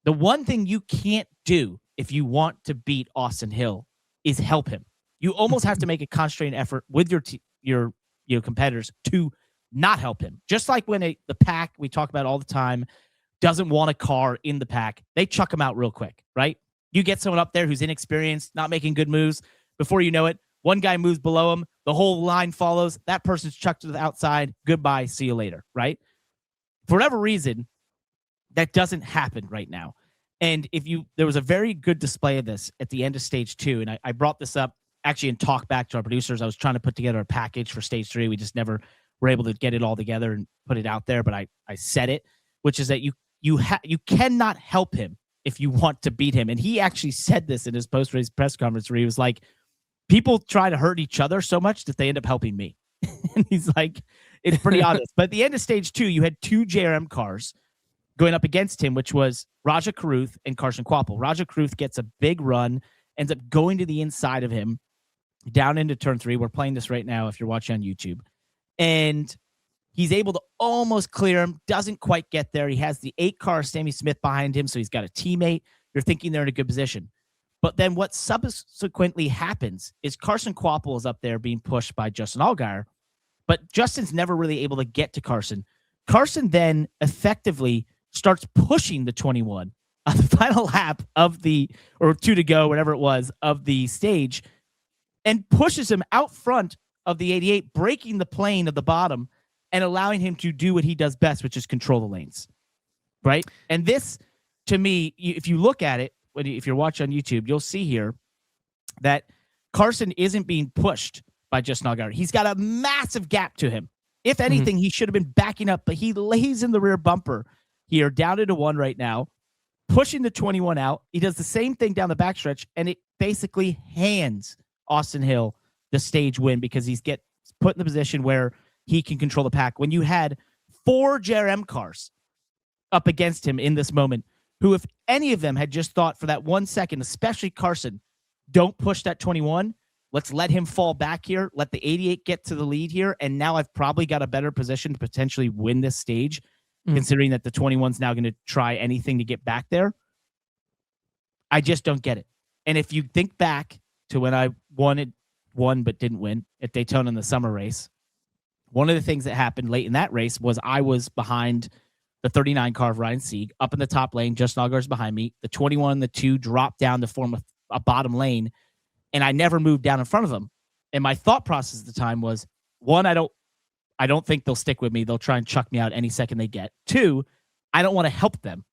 the one thing you can't do if you want to beat Austin Hill is help him. You almost have to make a concentrated effort with your competitors to not help him. Just like when the pack, we talk about all the time, doesn't want a car in the pack, they chuck him out real quick, right? You get someone up there who's inexperienced, not making good moves. Before you know it, one guy moves below him, the whole line follows, that person's chucked to the outside, goodbye, see you later, right? For whatever reason, that doesn't happen right now. And there was a very good display of this at the end of stage 2, and I brought this up actually and talked back to our producers. I was trying to put together a package for stage 3. We just never were able to get it all together and put it out there, but I said it, which is that you cannot help him if you want to beat him. And he actually said this in his post-race press conference, where he was like, people try to hurt each other so much that they end up helping me. And he's like, it's pretty honest. But at the end of stage 2, you had 2 JRM cars going up against him, which was Raja Karuth and Carson Kvapil. Raja Karuth gets a big run, ends up going to the inside of him, down into turn 3. We're playing this right now if you're watching on YouTube. And he's able to almost clear him, doesn't quite get there. He has the 8 car Sammy Smith behind him, so he's got a teammate. You're thinking they're in a good position. But then what subsequently happens is Carson Kvapil is up there being pushed by Justin Allgaier, but Justin's never really able to get to Carson. Carson then effectively starts pushing the 21 on the final lap of or 2 to go, whatever it was, of the stage, and pushes him out front of the 88, breaking the plane of the bottom and allowing him to do what he does best, which is control the lanes, right? And this, to me, if you look at it, if you're watching on YouTube, you'll see here that Carson isn't being pushed by Justin Allgaier. He's got a massive gap to him. If anything, he should have been backing up, but he lays in the rear bumper here, down into 1 right now, pushing the 21 out. He does the same thing down the backstretch, and it basically hands Austin Hill the stage win because he's put in the position where he can control the pack. When you had 4 JRM cars up against him in this moment, who, if any of them had just thought for that 1 second, especially Carson, don't push that 21, let's let him fall back here, let the 88 get to the lead here, and now I've probably got a better position to potentially win this stage, considering that the 21's now going to try anything to get back there. I just don't get it. And if you think back to when I won but didn't win at Daytona in the summer race, one of the things that happened late in that race was I was behind the 39 car of Ryan Sieg, up in the top lane, Justin Allgaard's behind me. The 21 and the 2 dropped down to form a bottom lane, and I never moved down in front of them. And my thought process at the time was, 1, I don't think they'll stick with me. They'll try and chuck me out any second they get. 2, I don't want to help them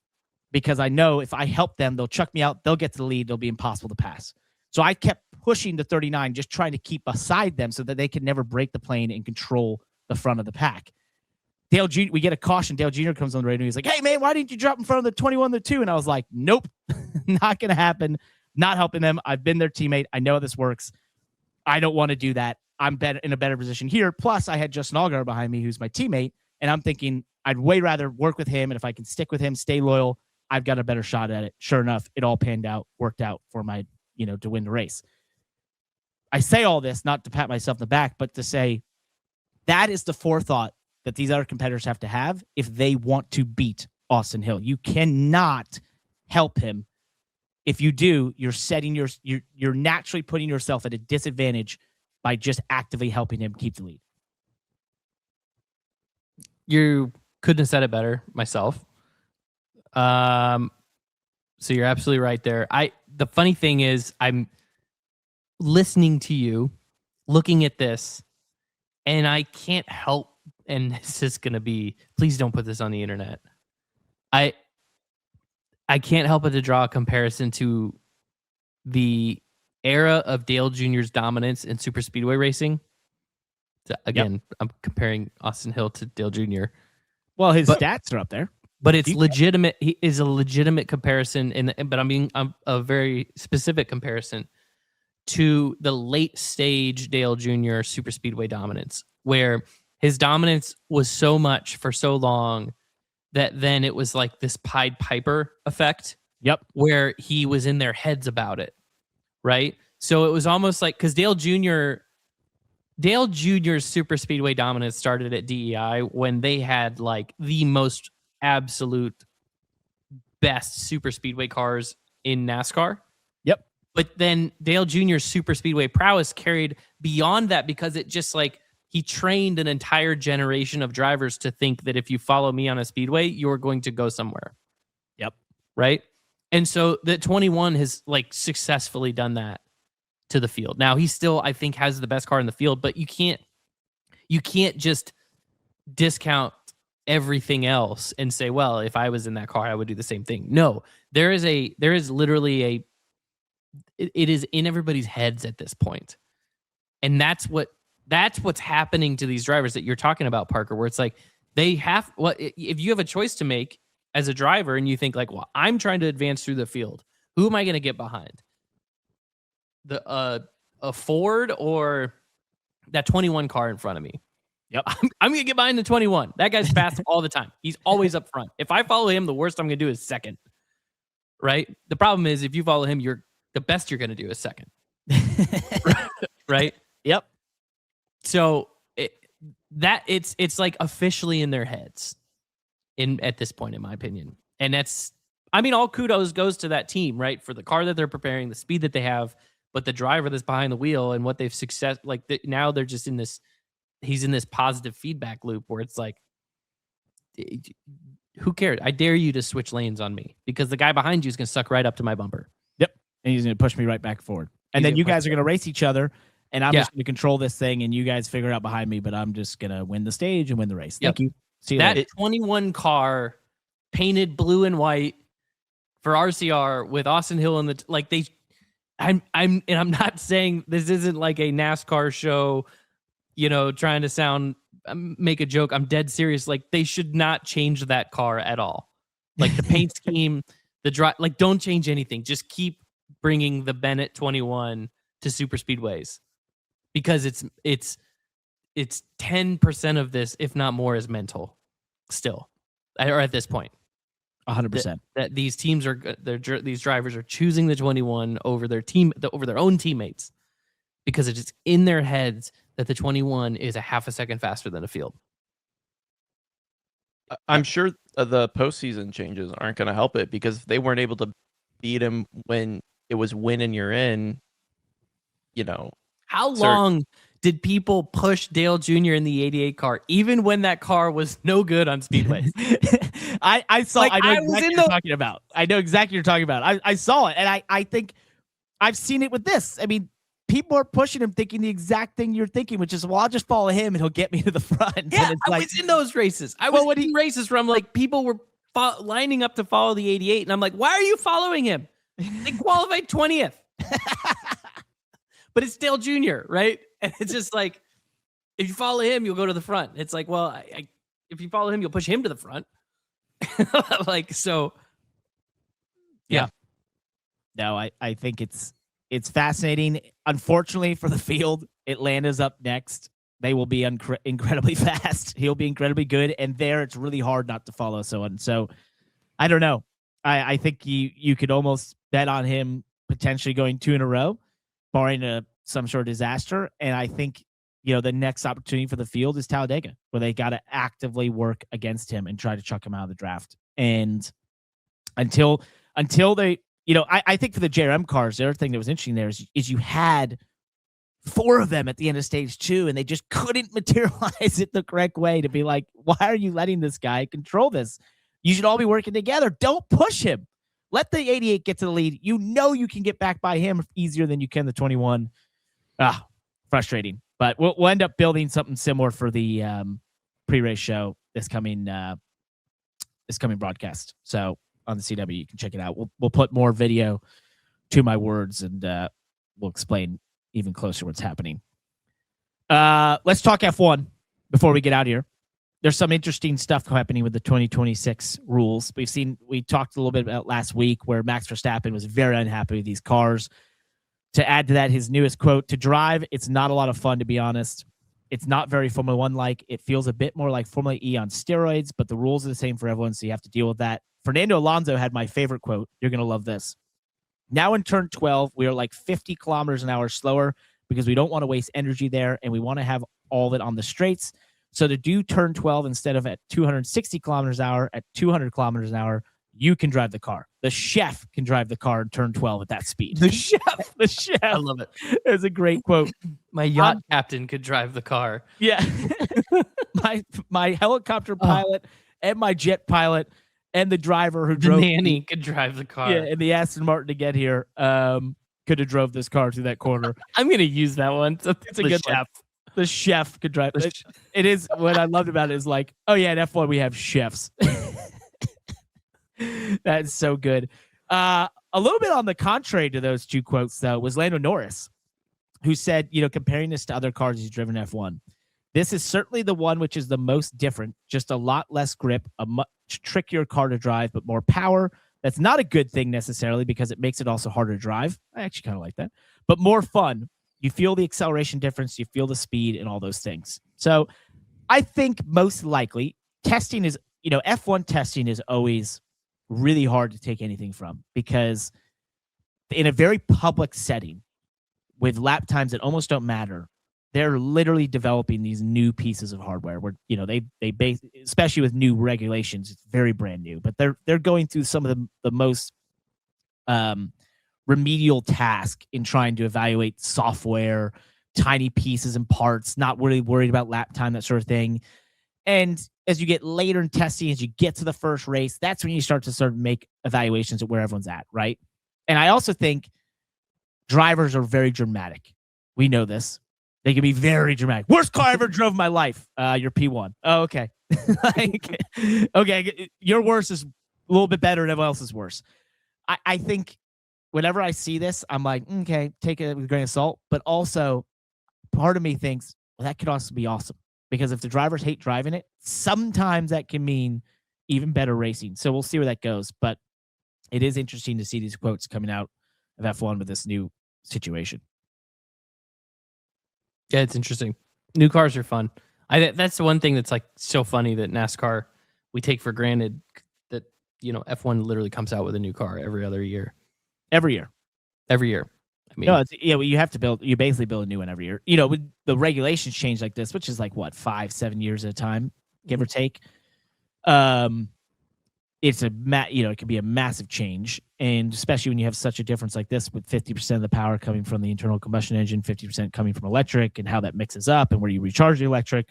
because I know if I help them, they'll chuck me out. They'll get to the lead. It'll be impossible to pass. So I kept pushing the 39, just trying to keep beside them so that they could never break the plane and control the front of the pack. Dale Jr., we get a caution. Dale Jr. comes on the radio. He's like, "Hey, man, why didn't you drop in front of the 21, the 2?" And I was like, nope, not going to happen. Not helping them. I've been their teammate. I know how this works. I don't want to do that. I'm in a better position here. Plus, I had Justin Allgaier behind me, who's my teammate, and I'm thinking I'd way rather work with him, and if I can stick with him, stay loyal, I've got a better shot at it. Sure enough, it all panned out, worked out for my, to win the race. I say all this not to pat myself in the back, but to say that is the forethought that these other competitors have to have if they want to beat Austin Hill. You cannot help him. If you do, you're naturally putting yourself at a disadvantage by just actively helping him keep the lead. You couldn't have said it better myself. So you're absolutely right there. The funny thing is I'm listening to you, looking at this, and I can't help, and this is going to be, please don't put this on the internet. I can't help but to draw a comparison to the era of Dale Jr.'s dominance in Superspeedway racing. So again, I'm comparing Austin Hill to Dale Jr. Well, his stats are up there. But it's legitimate. He is a legitimate comparison, but I'm a very specific comparison to the late stage Dale Jr. Superspeedway dominance, where his dominance was so much for so long that then it was like this Pied Piper effect. Yep. Where he was in their heads about it. Right. So it was almost like, because Dale Jr.'s Superspeedway dominance started at DEI when they had like the most absolute best Superspeedway cars in NASCAR. Yep. But then Dale Jr.'s Superspeedway prowess carried beyond that because it just like, he trained an entire generation of drivers to think that if you follow me on a speedway, you're going to go somewhere. Yep. Right. And so the 21 has like successfully done that to the field. Now he still, I think, has the best car in the field, but you can't just discount everything else and say, well, if I was in that car, I would do the same thing. No, there is literally it is in everybody's heads at this point. And that's what's happening to these drivers that you're talking about, Parker, where it's like if you have a choice to make as a driver and you think like, well, I'm trying to advance through the field, who am I going to get behind? A Ford or that 21 car in front of me? Yep. I'm going to get behind the 21. That guy's fast all the time. He's always up front. If I follow him, the worst I'm going to do is second. Right? The problem is if you follow him, the best you're going to do is second. Right? Yep. So it's like officially in their heads at this point, in my opinion. And all kudos goes to that team, right? For the car that they're preparing, the speed that they have, but the driver that's behind the wheel and what they've now they're just he's in this positive feedback loop where it's like, who cares? I dare you to switch lanes on me because the guy behind you is going to suck right up to my bumper. Yep. And he's going to push me right back forward. And then you guys are going to race each other. And I'm just going to control this thing, and you guys figure it out behind me, but I'm just going to win the stage and win the race. Thank you. See you later. 21 car painted blue and white for RCR with Austin Hill in I'm not saying this isn't like a NASCAR show, trying to sound make a joke. I'm dead serious. Like, they should not change that car at all. Like, the paint scheme, the drive, like, don't change anything. Just keep bringing the Bennett 21 to super speedways, because it's 10% of this, if not more, is mental still, or at this point. 100%. That these teams these drivers are choosing the 21 over their own teammates, because it's in their heads that the 21 is a half a second faster than a field. I'm sure the postseason changes aren't going to help it, because if they weren't able to beat him when it was win and you're in, How long did people push Dale Jr. in the 88 car, even when that car was no good on speedways? I saw. Like, I know exactly what you're talking about. I know exactly what you're talking about. I saw it, and I think I've seen it with this. I mean, people are pushing him, thinking the exact thing you're thinking, which is, well, I'll just follow him and he'll get me to the front. Yeah, and it's I was in those races. I was in races where I'm like, people were lining up to follow the 88, and I'm like, why are you following him? They qualified 20th. But it's Dale Jr., right? And it's just like, if you follow him, you'll go to the front. It's like, well, if you follow him, you'll push him to the front. Like, so. Yeah. No, I think it's fascinating. Unfortunately for the field, Atlanta's up next. They will be incredibly fast. He'll be incredibly good. And there, it's really hard not to follow someone. So I don't know. I think you could almost bet on him potentially going 2 in a row, barring some sort of disaster. And I think, the next opportunity for the field is Talladega, where they got to actively work against him and try to chuck him out of the draft. And until they, I think for the JRM cars, the other thing that was interesting there is you had 4 of them at the end of stage 2, and they just couldn't materialize it the correct way to be like, why are you letting this guy control this? You should all be working together. Don't push him. Let the 88 get to the lead. You can get back by him easier than you can the 21. Frustrating. But we'll end up building something similar for the pre-race show this coming broadcast. So on the CW, you can check it out. We'll put more video to my words, and we'll explain even closer what's happening. Let's talk F1 before we get out of here. There's some interesting stuff happening with the 2026 rules. We talked a little bit about last week where Max Verstappen was very unhappy with these cars. To add to that, his newest quote, "To drive, it's not a lot of fun, to be honest. It's not very Formula One like. It feels a bit more like Formula E on steroids, but the rules are the same for everyone, so you have to deal with that." Fernando Alonso had my favorite quote. You're going to love this. "Now in turn 12, we are like 50 kilometers an hour slower because we don't want to waste energy there, and we want to have all of it on the straights. So to do turn 12 instead of at 260 kilometers an hour, at 200 kilometers an hour, you can drive the car. The chef can drive the car in turn 12 at that speed." The chef. I love it. It's a great quote. My yacht captain could drive the car. Yeah. my helicopter pilot and my jet pilot and the driver who drove. The nanny could drive the car. Yeah, and the Aston Martin to get here could have drove this car through that corner. I'm going to use that one. It's a good one. The chef could drive. It is, what I loved about it is like, oh yeah, in F1 we have chefs. That's so good. A little bit on the contrary to those two quotes, though, was Lando Norris, who said, comparing this to other cars he's driven F1, "This is certainly the one which is the most different, just a lot less grip, a much trickier car to drive, but more power. That's not a good thing necessarily because it makes it also harder to drive." I actually kind of like that. "But more fun. You feel the acceleration difference, you feel the speed and all those things." So I think most likely testing is, F1 testing is always really hard to take anything from, because in a very public setting with lap times that almost don't matter, they're literally developing these new pieces of hardware where, they base, especially with new regulations, it's very brand new, but they're going through some of the most remedial task in trying to evaluate software, tiny pieces and parts, not really worried about lap time, that sort of thing. And as you get later in testing, as you get to the first race, that's when you start to make evaluations of where everyone's at, right? And I also think drivers are very dramatic. We know this. They can be very dramatic. "Worst car I ever drove in my life." You're P1. Oh, okay. Okay, your worst is a little bit better than everyone else's worse. I think whenever I see this, I'm like, okay, take it with a grain of salt. But also, part of me thinks, well, that could also be awesome. because if the drivers hate driving it, sometimes that can mean even better racing. So we'll see where that goes. But it is interesting to see these quotes coming out of F1 with this new situation. Yeah, it's interesting. New cars are fun. That's the one thing that's like so funny that NASCAR, we take for granted that, F1 literally comes out with a new car every other year. Every year. Every year. I mean, no, well, you basically build a new one every year. With the regulations change like this, which is like what, 5-7 years at a time, give or take. It's it could be a massive change, and especially when you have such a difference like this, with 50% of the power coming from the internal combustion engine, 50% coming from electric, and how that mixes up, and where you recharge the electric,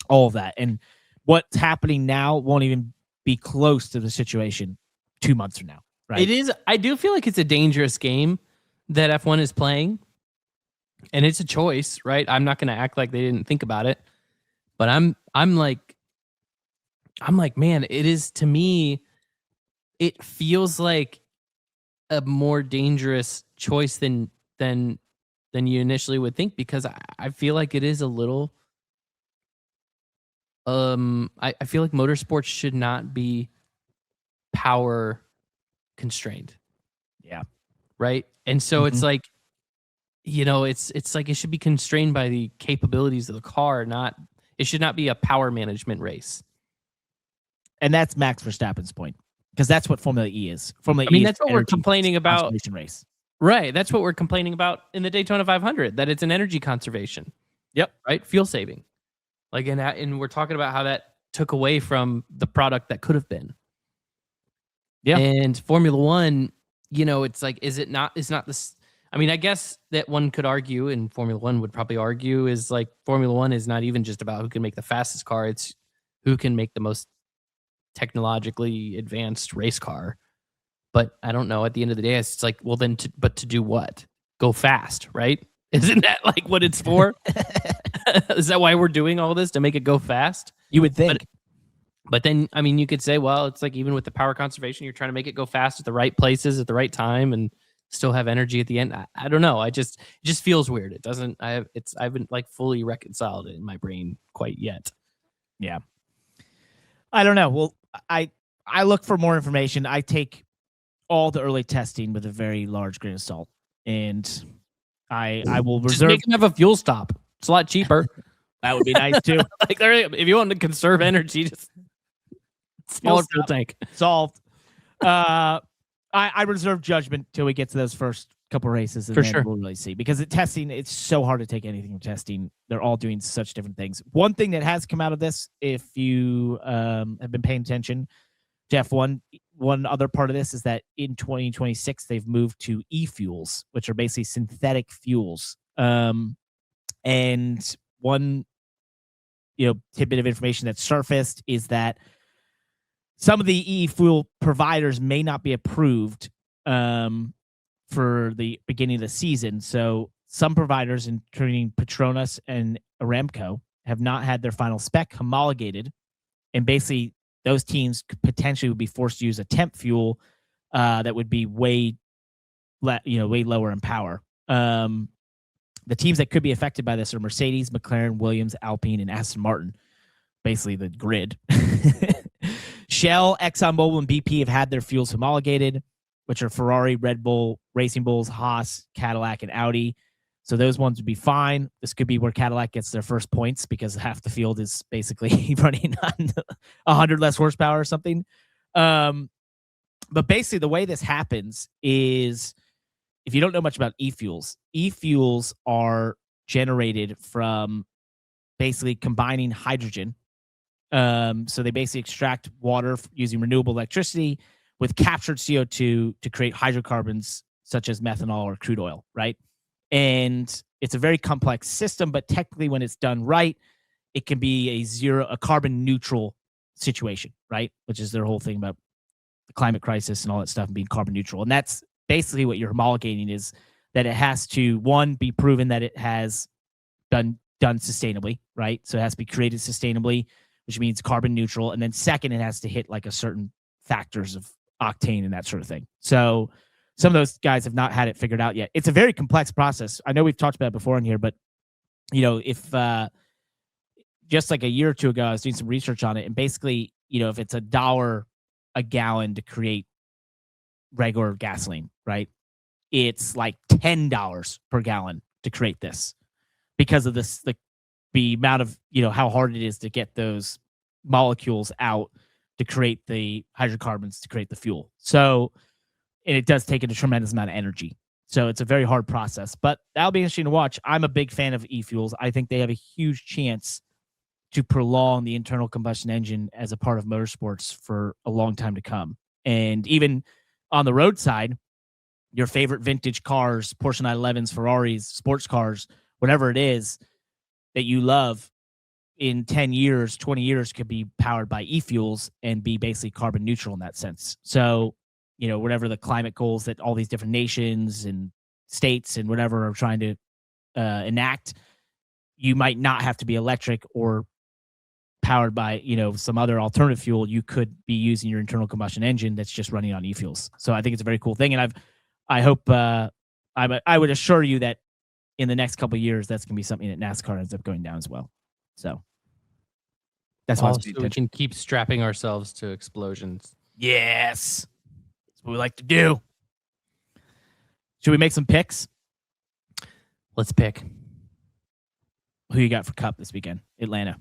all of that. And what's happening now won't even be close to the situation 2 months from now. Right? It is. I do feel like it's a dangerous game that F1 is playing, and it's a choice, right? I'm not going to act like they didn't think about it, but I'm like, man, it is, to me, it feels like a more dangerous choice than you initially would think, because I feel like it is a little, I feel like motorsports should not be power constrained. Yeah. Right. And so it's like, it's like it should be constrained by the capabilities of the car, it should not be a power management race. And that's Max Verstappen's point, because that's what Formula E is. That's what we're complaining about. Race. Right. That's what we're complaining about in the Daytona 500, that it's an energy conservation. Yep. Right. Fuel saving. Like, and we're talking about how that took away from the product that could have been. Yeah. And Formula One, it's like, it's not this. I mean, I guess that one could argue, and Formula One would probably argue, is like Formula One is not even just about who can make the fastest car. It's who can make the most technologically advanced race car. But I don't know. At the end of the day, it's like, well, then, but to do what? Go fast, right? Isn't that like what it's for? Is that why we're doing all this, to make it go fast? You would think. But then, I mean, you could say, well, it's like, even with the power conservation, you're trying to make it go fast at the right places at the right time and still have energy at the end. I don't know. It just feels weird. It doesn't. I haven't like fully reconciled it in my brain quite yet. Yeah. I don't know. Well, I look for more information. I take all the early testing with a very large grain of salt, and I will reserve. Just make them have a fuel stop. It's a lot cheaper. That would be nice too. Like, if you want to conserve energy, just smaller fuel tank. Solved. I reserve judgment till we get to those first couple races, and for then sure we'll really see. Because testing, it's so hard to take anything from testing. They're all doing such different things. One thing that has come out of this, if you have been paying attention to F1, one other part of this is that in 2026 they've moved to e-fuels, which are basically synthetic fuels. And one tidbit of information that surfaced is that some of the e-fuel providers may not be approved for the beginning of the season. So some providers, including Petronas and Aramco, have not had their final spec homologated, and basically those teams could potentially would be forced to use a temp fuel that would be way lower in power. The teams that could be affected by this are Mercedes, McLaren, Williams, Alpine, and Aston Martin. Basically the grid. Shell, ExxonMobil, and BP have had their fuels homologated, which are Ferrari, Red Bull, Racing Bulls, Haas, Cadillac, and Audi. So those ones would be fine. This could be where Cadillac gets their first points, because half the field is basically running on 100 less horsepower or something. But basically the way this happens is, if you don't know much about e-fuels are generated from basically combining hydrogen. So they basically extract water using renewable electricity with captured CO2 to create hydrocarbons such as methanol or crude oil, right? And it's a very complex system, but technically when it's done right, it can be a carbon neutral situation, right? Which is their whole thing about the climate crisis and all that stuff, and being carbon neutral. And that's basically what you're homologating, is that it has to, one, be proven that it has done sustainably, right? So it has to be created sustainably, which means carbon neutral. And then second, it has to hit like a certain factors of octane and that sort of thing. So some of those guys have not had it figured out yet. It's a very complex process. I know we've talked about it before in here, but if just like a year or two ago, I was doing some research on it, and basically, if it's $1 a gallon to create regular gasoline, right? It's like $10 per gallon to create this because of this, the amount of, how hard it is to get those molecules out to create the hydrocarbons to create the fuel. So, and it does take a tremendous amount of energy. So it's a very hard process, but that'll be interesting to watch. I'm a big fan of e-fuels. I think they have a huge chance to prolong the internal combustion engine as a part of motorsports for a long time to come. And even on the road side, your favorite vintage cars, Porsche 911s, Ferraris, sports cars, whatever it is that you love, in 10 years, 20 years could be powered by e-fuels and be basically carbon neutral in that sense. So, whatever the climate goals that all these different nations and states and whatever are trying to enact, you might not have to be electric or powered by, some other alternative fuel. You could be using your internal combustion engine that's just running on e-fuels. So I think it's a very cool thing. And I hope, I would assure you that in the next couple of years, that's going to be something that NASCAR ends up going down as well. So that's why we can keep strapping ourselves to explosions. Yes. That's what we like to do. Should we make some picks? Let's pick. Who you got for Cup this weekend? Atlanta.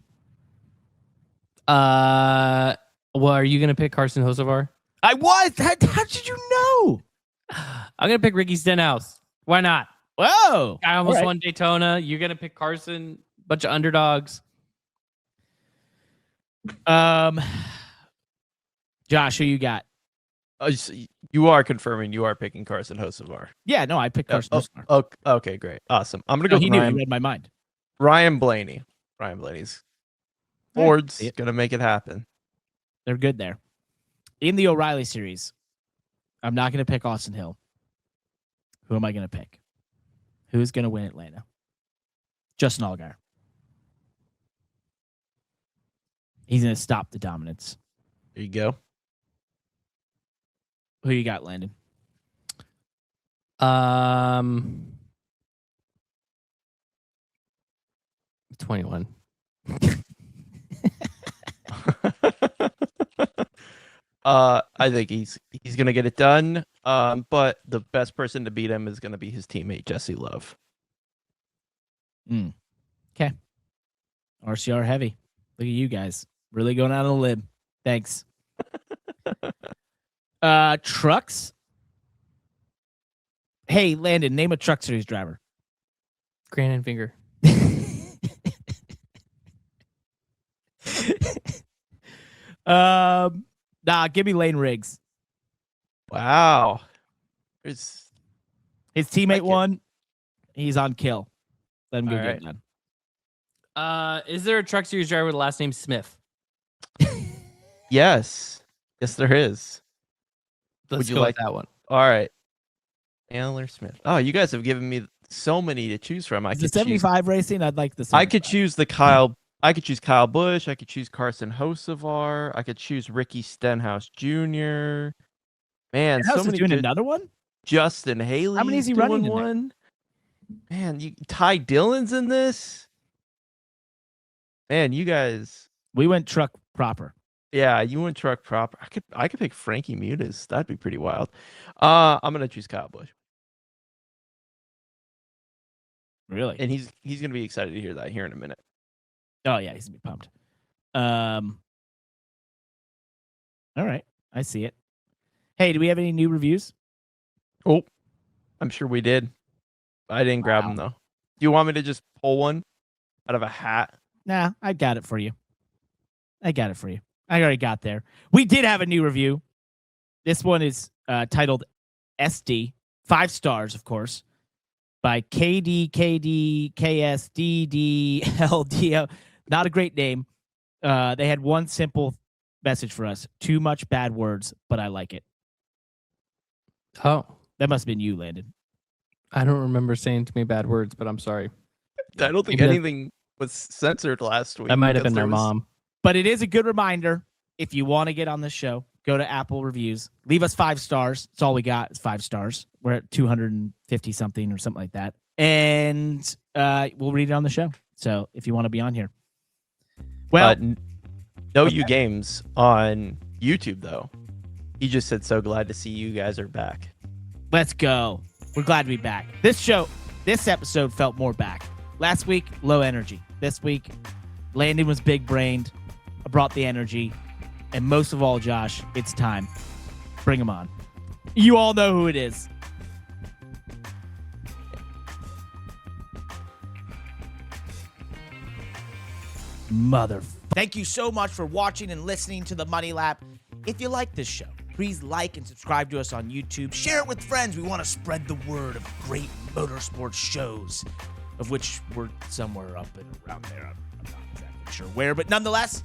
Well, are you going to pick Carson Hocevar? I was. How did you know? I'm going to pick Ricky Stenhouse. Why not? Whoa. I almost won Daytona. You're going to pick Carson. Bunch of underdogs. Josh, who you got? You are confirming you are picking Carson Hocevar. Yeah, no, I picked Carson Hocevar. Okay, great. Awesome. I'm going to go he with knew. He read my mind. Ryan Blaney. Ryan Blaney's Ford's going to make it happen. They're good there. In the O'Reilly series, I'm not going to pick Austin Hill. Who am I going to pick? Who's going to win Atlanta? Justin Allgaier. He's going to stop the dominance. There you go. Who you got, Landon? 21. I think he's gonna get it done. But the best person to beat him is gonna be his teammate Jesse Love. Okay. RCR heavy. Look at you guys. Really going out on a limb. Thanks. Trucks. Hey, Landon, name a truck series driver. Grant and Finger. Give me Lane Riggs. Wow. His teammate won. He's on kill. Let him go get it done. Is there a truck series driver with the last name Smith? Yes, there is. Would you like that one? All right. Chandler Smith. Oh, you guys have given me so many to choose from. I could 75 racing. I'd like the 75. I could choose Kyle Busch. I could choose Carson Hocevar. I could choose Ricky Stenhouse Jr. Man, so many doing another one. Justin Haley. How many is he running? One. Man, Ty Dillon's in this. Man, you guys. We went truck proper. Yeah, you went truck proper. I could pick Frankie Muniz. That'd be pretty wild. I'm gonna choose Kyle Busch. Really? And he's gonna be excited to hear that here in a minute. Oh yeah, he's gonna be pumped. All right, I see it. Hey, do we have any new reviews? Oh, I'm sure we did. I didn't grab them though. Do you want me to just pull one out of a hat? Nah, I got it for you. I already got there. We did have a new review. This one is titled SD, 5 stars, of course, by KDKDKSDDLDO. Not a great name. They had one simple message for us. Too much bad words, but I like it. Oh. That must have been you, Landon. I don't remember saying to me bad words, but I'm sorry. I don't think anything was censored last week. That might have been their mom. But it is a good reminder. If you want to get on the show, go to Apple Reviews. Leave us 5 stars. That's all we got is 5 stars. We're at 250 something or something like that. And we'll read it on the show. So if you want to be on here. Well, no you games on YouTube though. He just said, so glad to see you guys are back. let's go. We're glad to be back. This episode felt more back. Last week, low energy. This week, Landon was big-brained. I brought the energy. And most of all, Josh, it's time. Bring him on. You all know who it is. Mother. Thank you so much for watching and listening to the Money Lap. If you like this show, please like and subscribe to us on YouTube. Share it with friends. We want to spread the word of great motorsports shows, of which we're somewhere up and around there. I'm not exactly sure where, but nonetheless,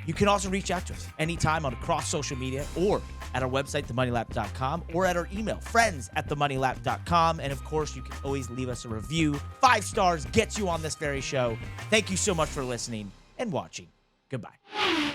you can also reach out to us anytime on across social media or at our website, themoneylap.com, or at our email, friends@themoneylap.com. And of course, you can always leave us a review. 5 stars gets you on this very show. Thank you so much for listening and watching. Goodbye.